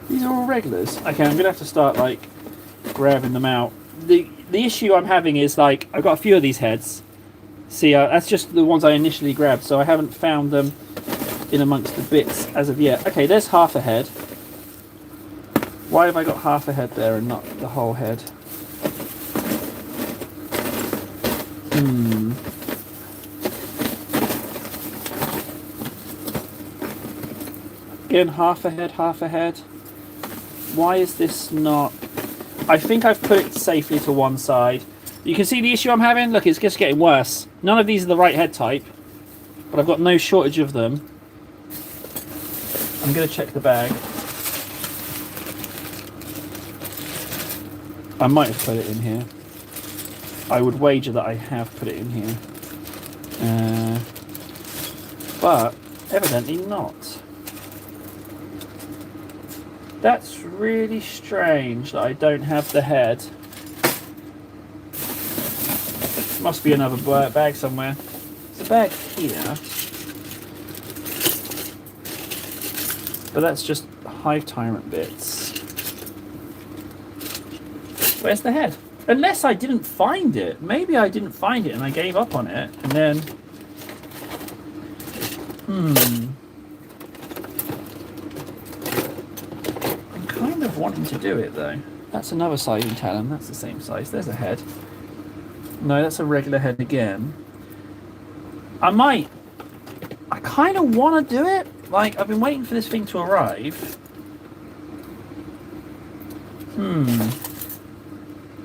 These are all regulars. Okay, I'm gonna have to start like grabbing them out. The issue I'm having is like I've got a few of these heads. See, that's just the ones I initially grabbed, so I haven't found them in amongst the bits as of yet. Okay, there's half a head. Why have I got half a head there and not the whole head? Again, half a head. Why is this not... I think I've put it safely to one side. You can see the issue I'm having? Look, it's just getting worse. None of these are the right head type, but I've got no shortage of them. I'm going to check the bag. I might have put it in here. I would wager that I have put it in here. But evidently not. That's really strange that I don't have the head. Must be another bag somewhere. There's a bag here. But that's just Hive Tyrant bits. Where's the head? Unless I didn't find it. Maybe I didn't find it and I gave up on it. And then... I'm kind of wanting to do it though. That's another scything talon. That's the same size. There's a head. No, that's a regular head again. I kind of want to do it. Like, I've been waiting for this thing to arrive.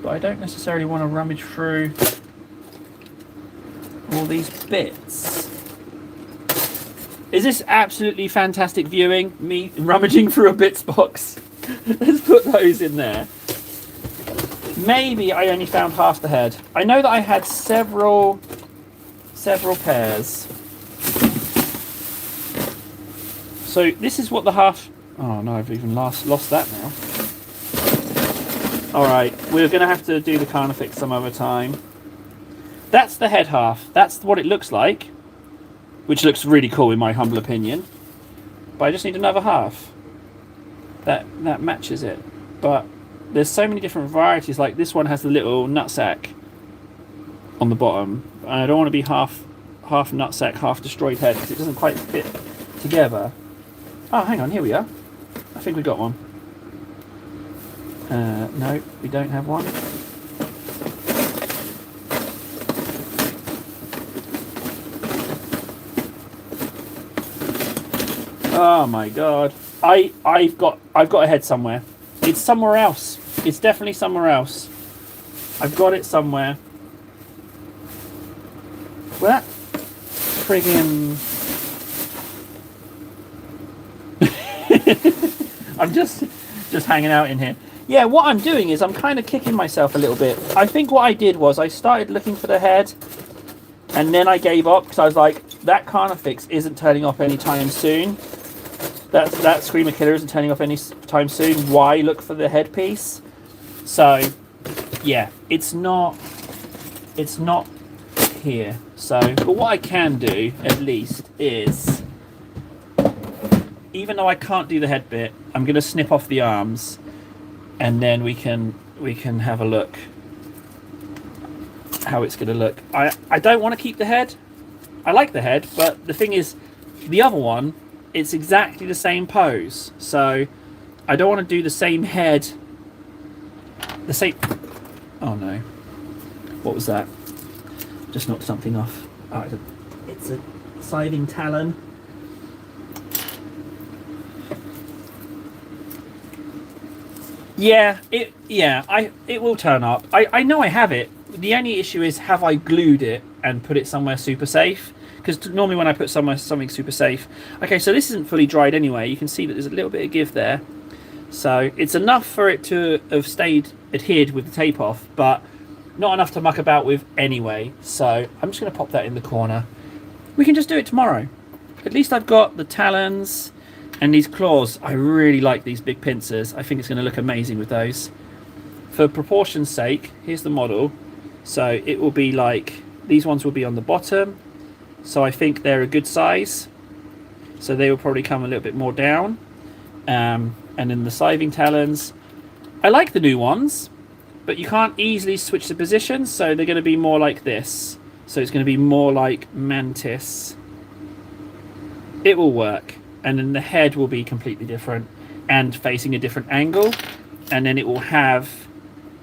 But I don't necessarily want to rummage through all these bits. Is this absolutely fantastic viewing? Me rummaging through a bits box. Let's put those in there. Maybe I only found half the head. I know that I had several pairs. So this is what the half... Oh no, I've even lost that now. Alright, we're going to have to do the Carnifex some other time. That's the head half. That's what it looks like. Which looks really cool in my humble opinion. But I just need another half. That matches it. But there's so many different varieties. Like this one has the little nutsack on the bottom. And I don't want to be half nutsack, half destroyed head, because it doesn't quite fit together. Oh, hang on, here we are. I think we got one. No, we don't have one. Oh my god. I've got a head somewhere. It's somewhere else. It's definitely somewhere else. I've got it somewhere. Well, that friggin' I'm just hanging out in here. Yeah, what I'm doing is I'm kind of kicking myself a little bit. I think what I did was I started looking for the head, and then I gave up because I was like, that Carnifex isn't turning up anytime soon. That Screamer Killer isn't turning up anytime soon. Why look for the headpiece? So, yeah, it's not here. So, but what I can do at least is, even though I can't do the head bit, I'm going to snip off the arms, and then we can have a look how it's going to look. I don't want to keep the head. I like the head, but the thing is, the other one, it's exactly the same pose. So I don't want to do the same head. The same... Oh no. What was that? Just knocked something off. Oh, it's a scything talon. Yeah, it will turn up. I know I have it. The only issue is, have I glued it and put it somewhere super safe? Because normally when I put something super safe... Okay, so this isn't fully dried anyway. You can see that there's a little bit of give there. So it's enough for it to have stayed adhered with the tape off, but not enough to muck about with anyway. So I'm just going to pop that in the corner. We can just do it tomorrow. At least I've got the talons and these claws. I really like these big pincers. I think it's going to look amazing with those. For proportion's sake, here's the model. So it will be like... These ones will be on the bottom. So I think they're a good size. So they will probably come a little bit more down. And then the scything talons. I like the new ones, but you can't easily switch the position. So they're going to be more like this. So it's going to be more like Mantis. It will work. And then the head will be completely different and facing a different angle. And then it will have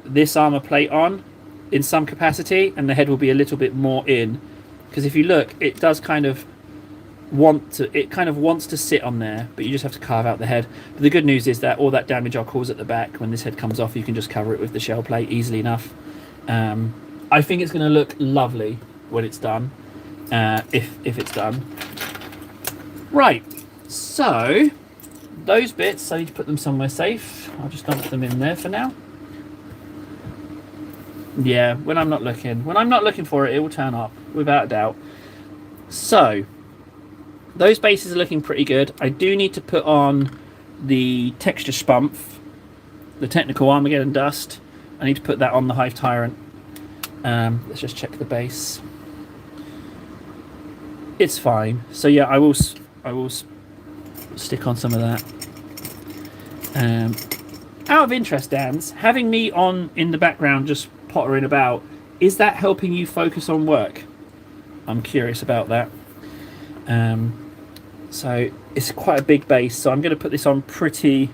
this armor plate on in some capacity, and the head will be a little bit more in. Because if you look, it does kind of wants to sit on there, but you just have to carve out the head. But the good news is that all that damage I'll cause at the back, when this head comes off, you can just cover it with the shell plate easily enough. I think it's going to look lovely when it's done, if it's done. Right, so those bits, I need to put them somewhere safe. I'll just dump them in there for now. Yeah, when I'm not looking for it, it will turn up without a doubt. So those bases are looking pretty good. I do need to put on the texture spump, the technical Armageddon dust. I need to put that on the Hive Tyrant. Let's just check the base. It's fine. So yeah, I will stick on some of that. Out of interest, Dans, having me on in the background just pottering about, is that helping you focus on work? I'm curious about that. So it's quite a big base, so I'm going to put this on pretty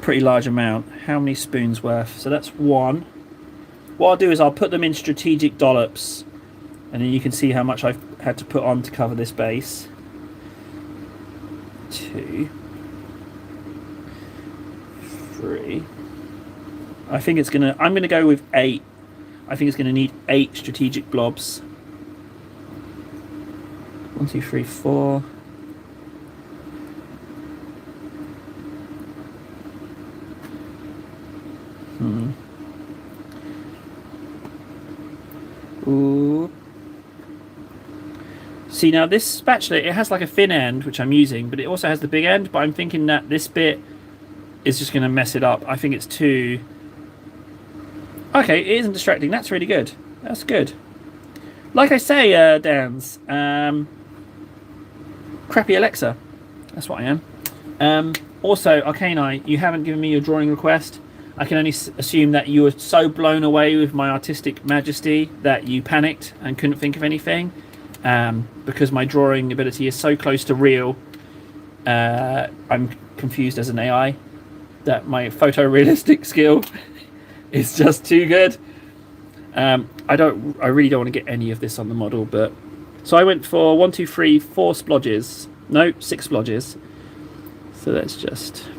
large amount. How many spoons worth? So that's one. What I'll do is I'll put them in strategic dollops And then you can see how much I've had to put on to cover this base. 2, 3. I think it's gonna. I'm gonna go with 8. I think it's gonna need 8 strategic blobs. 1, 2, 3, 4. Ooh. See, now this spatula, it has like a thin end, which I'm using, but it also has the big end, but I'm thinking that this bit is just going to mess it up. I think it's too... Okay, it isn't distracting. That's really good. That's good. Like I say, Dans, crappy Alexa. That's what I am. Also, Arcani, you haven't given me your drawing request. I can only assume that you were so blown away with my artistic majesty that you panicked and couldn't think of anything. Because my drawing ability is so close to real, I'm confused as an AI that my photorealistic skill is just too good. I really don't want to get any of this on the model, but so I went for 1, 2, 3, 4 splodges. No, 6 splodges. So that's just...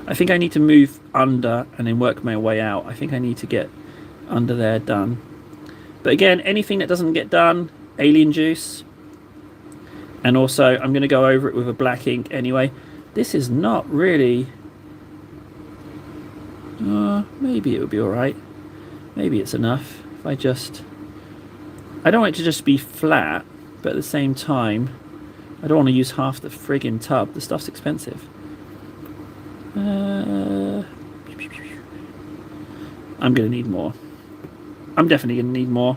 I think I need to move under and then work my way out. I think I need to get under there done. But again, anything that doesn't get done, alien juice. And also, I'm going to go over it with a black ink anyway. This is not really... maybe it would be alright. Maybe it's enough. If I just... I don't want it to just be flat, but at the same time, I don't want to use half the friggin' tub. The stuff's expensive. I'm going to need more. I'm definitely going to need more.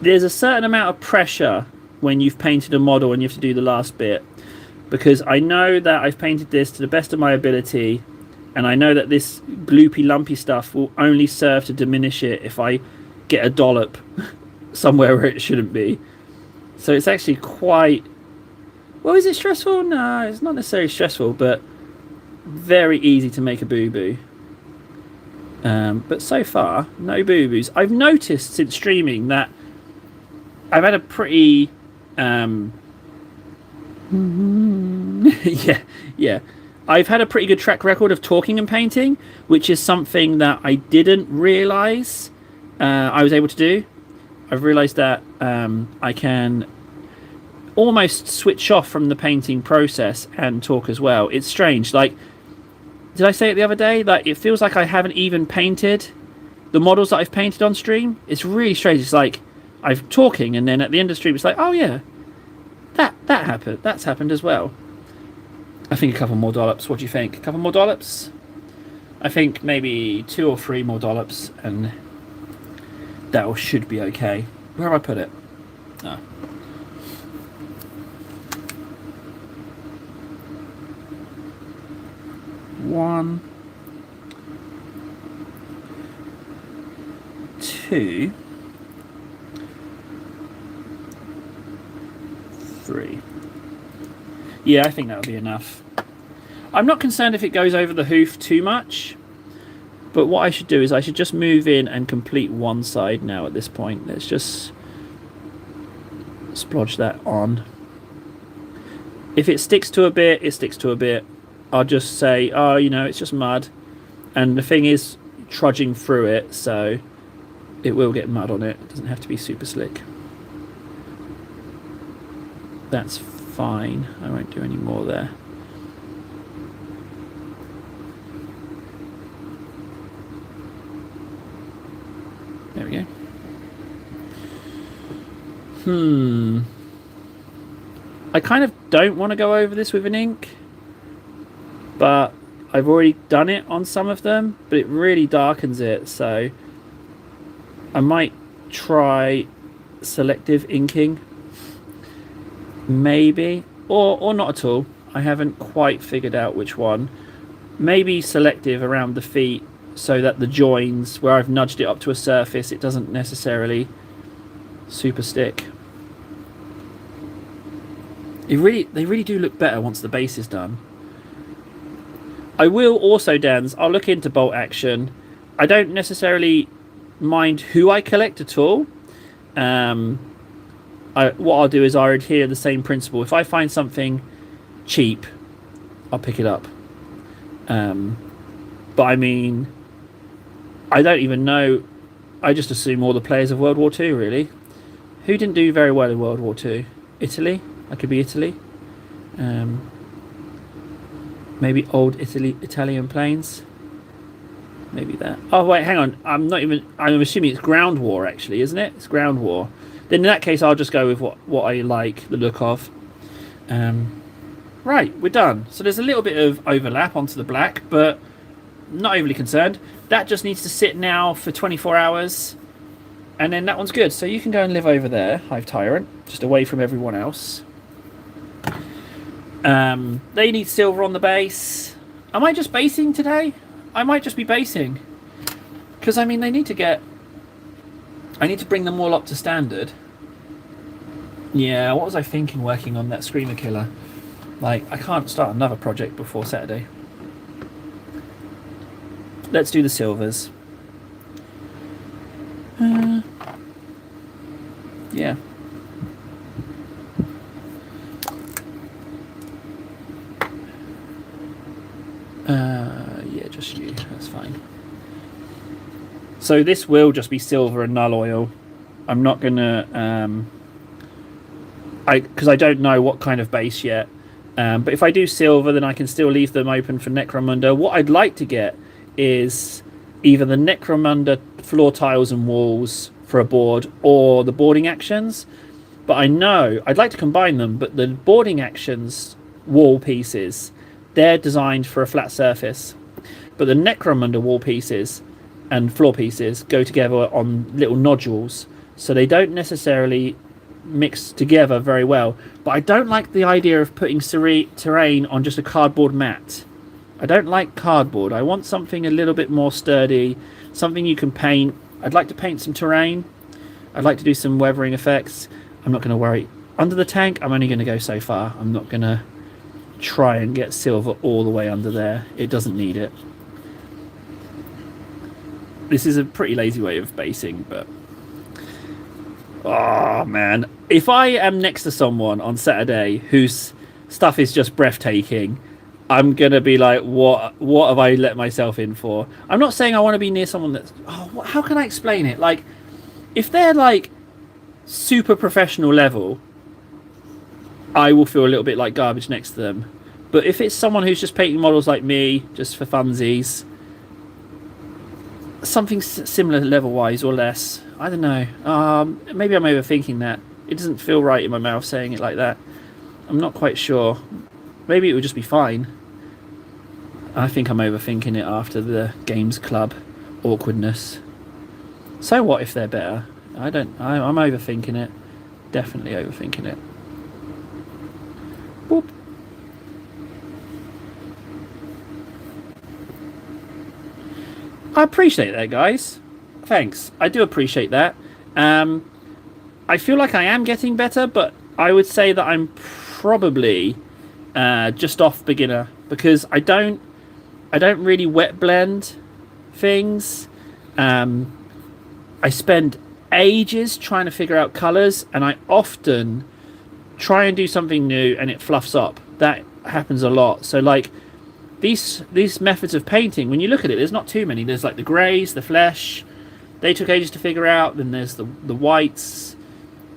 There's a certain amount of pressure when you've painted a model and you have to do the last bit, because I know that I've painted this to the best of my ability, and I know that this gloopy lumpy stuff will only serve to diminish it if I get a dollop somewhere where it shouldn't be. So it's actually quite... Well, is it stressful? No, it's not necessarily stressful, but very easy to make a boo-boo. But so far, no boo-boos. I've noticed since streaming that I've had a pretty... yeah. I've had a pretty good track record of talking and painting, which is something that I didn't realise I was able to do. I've realised that I can almost switch off from the painting process and talk as well. It's strange. Like, did I say it the other day? Like, it feels like I haven't even painted the models that I've painted on stream. It's really strange. It's like I'm talking, and then at the end of the stream, it's like, oh yeah, that happened. That's happened as well. I think a couple more dollops. What do you think? A couple more dollops? I think maybe 2 or 3 more dollops, and that should be okay. Where have I put it? Oh. One, 2, 3. Yeah, I think that'll be enough. I'm not concerned if it goes over the hoof too much, but what I should do is I should just move in and complete one side now at this point. Let's just splodge that on. If it sticks to a bit, it sticks to a bit. I'll just say, oh, you know, it's just mud. And the thing is, trudging through it, so it will get mud on it. It doesn't have to be super slick. That's fine. I won't do any more there. There we go. I kind of don't want to go over this with an ink, but I've already done it on some of them, but it really darkens it, so I might try selective inking, maybe, or not at all. I haven't quite figured out which one. Maybe selective around the feet, so that the joins, where I've nudged it up to a surface, it doesn't necessarily super stick. They really do look better once the base is done. I will also, Dans, I'll look into bolt action I don't necessarily mind who I collect at all. What I'll do is I'll adhere to the same principle. If I find something cheap, I'll pick it up. But I mean, I don't even know. I just assume all the players of World War Two, really. Who didn't do very well in World War Two? Italy? I could be Italy. Maybe old Italian planes. Maybe that. Oh wait, hang on. I'm assuming it's ground war, actually, isn't it? It's ground war. Then in that case, I'll just go with what I like the look of. Right, we're done. So there's a little bit of overlap onto the black, but not overly concerned. That just needs to sit now for 24 hours, and then that one's good. So you can go and live over there, Hive Tyrant, just away from everyone else. They need silver on the base. Am I just basing today? I might just be basing. Because, I mean, they need to get... I need to bring them all up to standard. Yeah, what was I thinking working on that Screamer Killer? Like, I can't start another project before Saturday. Let's do the silvers. Yeah. Yeah, just you. That's fine. So this will just be silver and null oil. I'm not gonna... because I don't know what kind of base yet. But if I do silver, then I can still leave them open for Necromunda. What I'd like to get is either the Necromunda floor tiles and walls for a board, or the boarding actions. But I know I'd like to combine them, but the boarding actions wall pieces, they're designed for a flat surface. But the Necromunda wall pieces and floor pieces go together on little nodules, so they don't necessarily mix together very well. But I don't like the idea of putting terrain on just a cardboard mat. I don't like cardboard. I want something a little bit more sturdy, something you can paint. I'd like to paint some terrain. I'd like to do some weathering effects. I'm not going to worry. Under the tank, I'm only going to go so far. I'm not going to try and get silver all the way under there. It doesn't need it. This is a pretty lazy way of basing, but... Oh, man. If I am next to someone on Saturday whose stuff is just breathtaking, I'm going to be like, what have I let myself in for? I'm not saying I want to be near someone that's... Oh, how can I explain it? Like, if they're, like, super professional level, I will feel a little bit like garbage next to them. But if it's someone who's just painting models like me, just for funsies... Something similar level-wise or less. I don't know. Maybe I'm overthinking that. It doesn't feel right in my mouth saying it like that. I'm not quite sure. Maybe it would just be fine. I think I'm overthinking it after the Games Club awkwardness. So what if they're better? I'm overthinking it. Definitely overthinking it. Boop. I appreciate that, guys. Thanks. I do appreciate that. I feel like I am getting better, but I would say that I'm probably just off beginner, because I don't really wet blend things. I spend ages trying to figure out colours, and I often try and do something new and it fluffs up. That happens a lot. So like these methods of painting, when you look at it, there's not too many. There's like the greys, the flesh. They took ages to figure out. Then there's the whites,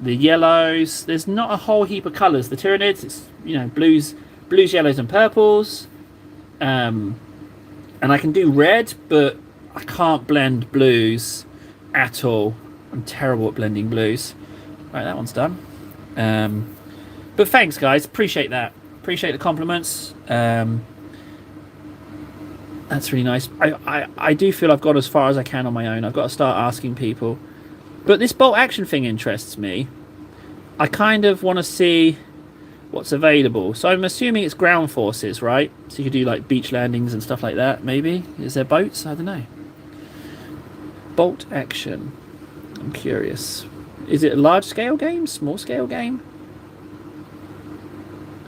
the yellows. There's not a whole heap of colours. The Tyranids, it's, you know, blues, yellows and purples. And I can do red, but I can't blend blues at all. I'm terrible at blending blues. Right, that one's done. But thanks, guys. Appreciate that. Appreciate the compliments. That's really nice. I do feel I've got as far as I can on my own. I've got to start asking people. But this bolt action thing interests me. I kind of want to see what's available. So I'm assuming it's ground forces, right? So you could do like beach landings and stuff like that, maybe. Is there boats? I don't know. Bolt action. I'm curious. Is it a large scale game? Small scale game?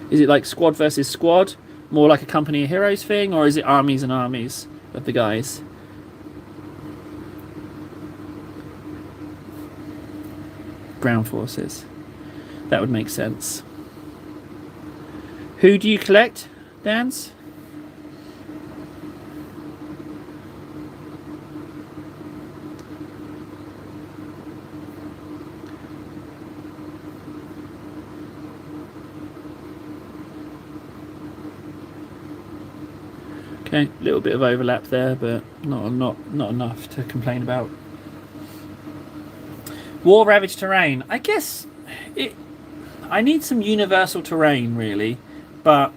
Is it like squad versus squad? More like a Company of Heroes thing? Or is it armies and armies of the guys? Ground forces. That would make sense. Who do you collect, Dans? Okay, a little bit of overlap there, but not enough to complain about. War ravaged terrain. I guess I need some universal terrain, really, but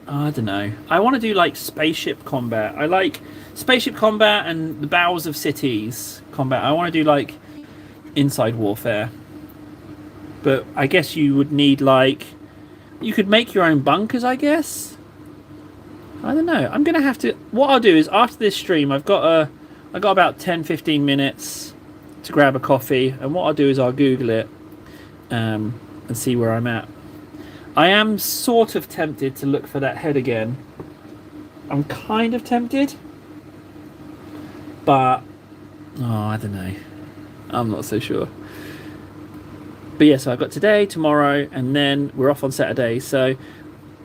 I don't know. I want to do like spaceship combat. I like spaceship combat and the bowels of cities combat. I want to do like inside warfare, but I guess you would need like you could make your own bunkers, I guess. I don't know. I'm gonna have to. What I'll do is after this stream, I got about 10-15 minutes to grab a coffee, and what I'll do is I'll Google it and see where I'm at. I am sort of tempted to look for that head again. I'm kind of tempted, but I don't know. I'm not so sure. But yeah, so I've got today, tomorrow, and then we're off on Saturday. So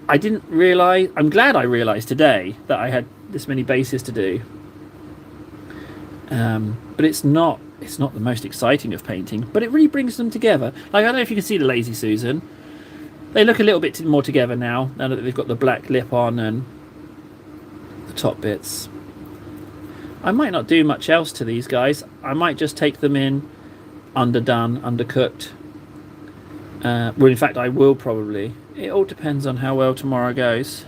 I didn't realise. I'm glad I realised today that I had this many bases to do. But it's not the most exciting of painting, but it really brings them together. Like, I don't know if you can see the Lazy Susan. They look a little bit more together now that they've got the black lip on and the top bits. I might not do much else to these guys. I might just take them in underdone, undercooked. Well, in fact, I will probably. It all depends on how well tomorrow goes.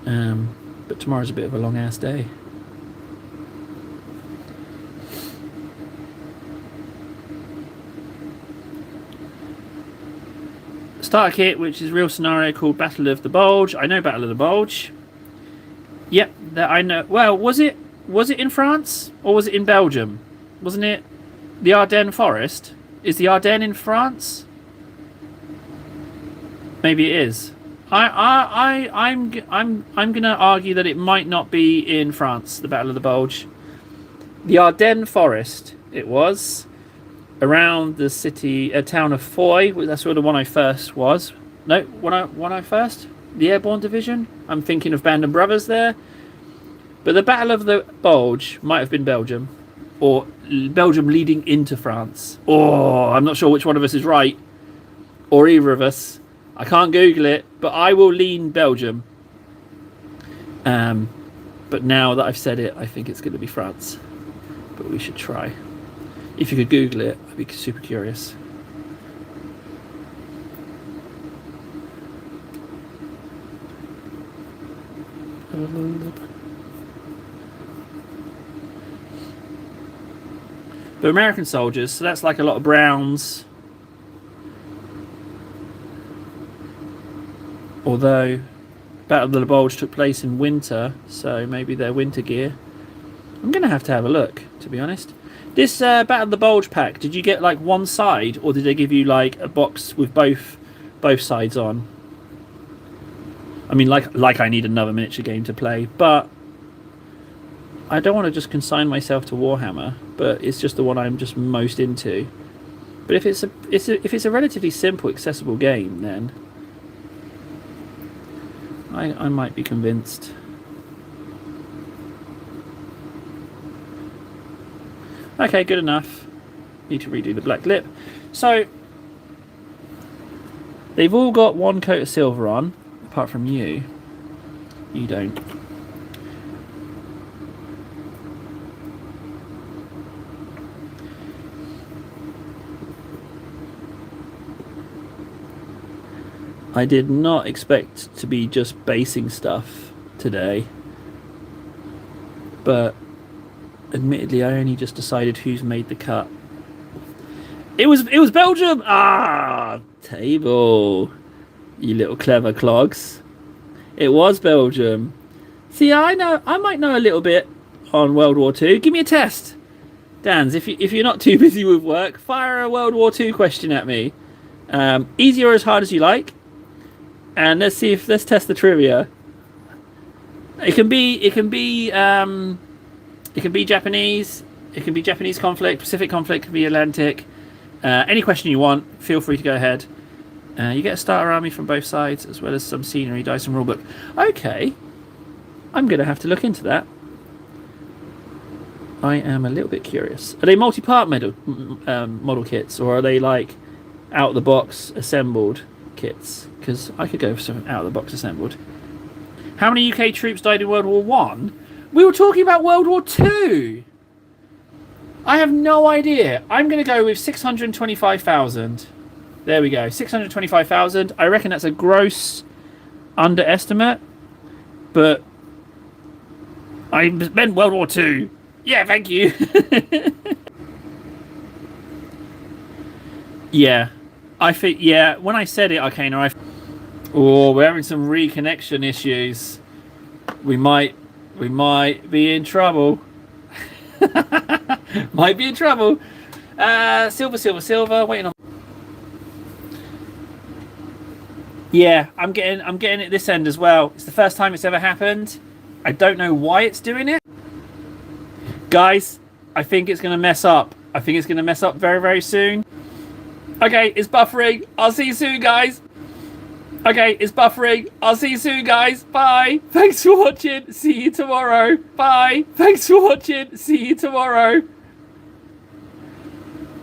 But tomorrow's a bit of a long-ass day. Starter kit, which is a real scenario called Battle of the Bulge. I know Battle of the Bulge. Yep, that I know. Well, was it in France or was it in Belgium? Wasn't it the Ardennes Forest? Is the Ardennes in France? Maybe it is. I'm gonna argue that it might not be in France. The Battle of the Bulge. The Ardennes Forest. It was. Around the city, town of Foy. That's where the one I first was. No, one I first? The Airborne Division? I'm thinking of Band of Brothers there. But the Battle of the Bulge might have been Belgium. Or Belgium leading into France. Or I'm not sure which one of us is right. Or either of us. I can't Google it, but I will lean Belgium. But now that I've said it, I think it's going to be France. But we should try. If you could Google it, I'd be super curious. But American soldiers, so that's like a lot of browns. Although Battle of the Bulge took place in winter, so maybe they're winter gear. I'm going to have a look, to be honest. This Battle of the Bulge pack, did you get like one side, or did they give you like a box with both sides on? I mean, like I need another miniature game to play, but I don't want to just consign myself to Warhammer. But it's just the one I'm just most into. But if it's a relatively simple, accessible game, then I might be convinced. Okay, good enough. Need to redo the black lip. So they've all got one coat of silver on, apart from you. You don't. I did not expect to be just basing stuff today, but admittedly, I only just decided who's made the cut. It was Belgium. Table, you little clever clogs. It was Belgium. See, I might know a little bit on World War II. Give me a test, Dans. If you're not too busy with work, fire a World War II question at me. Easy or as hard as you like, and let's test the trivia. It can be Japanese. It can be Japanese conflict, Pacific conflict, it can be Atlantic. Any question you want, feel free to go ahead. You get a starter army from both sides, as well as some scenery, dice, and rulebook. Okay, I'm going to have to look into that. I am a little bit curious. Are they multi-part model kits, or are they like out-of-the-box assembled kits? Because I could go for some out-of-the-box assembled. How many UK troops died in World War One? We were talking about World War Two. I have no idea. I'm going to go with 625,000. There we go, 625,000. I reckon that's a gross underestimate, but I meant World War Two. Yeah, thank you. Yeah, I think, yeah, when I said it, Arcana, oh, we're having some reconnection issues. We might be in trouble. Might be in trouble. Silver, waiting on. Yeah, I'm getting it this end as well. It's the first time it's ever happened. I don't know why it's doing it. Guys, I think it's going to mess up. I think it's going to mess up very, very soon. Okay, it's buffering. I'll see you soon, guys. Okay, it's buffering. I'll see you soon, guys. Bye. Thanks for watching. See you tomorrow. Bye. Thanks for watching. See you tomorrow.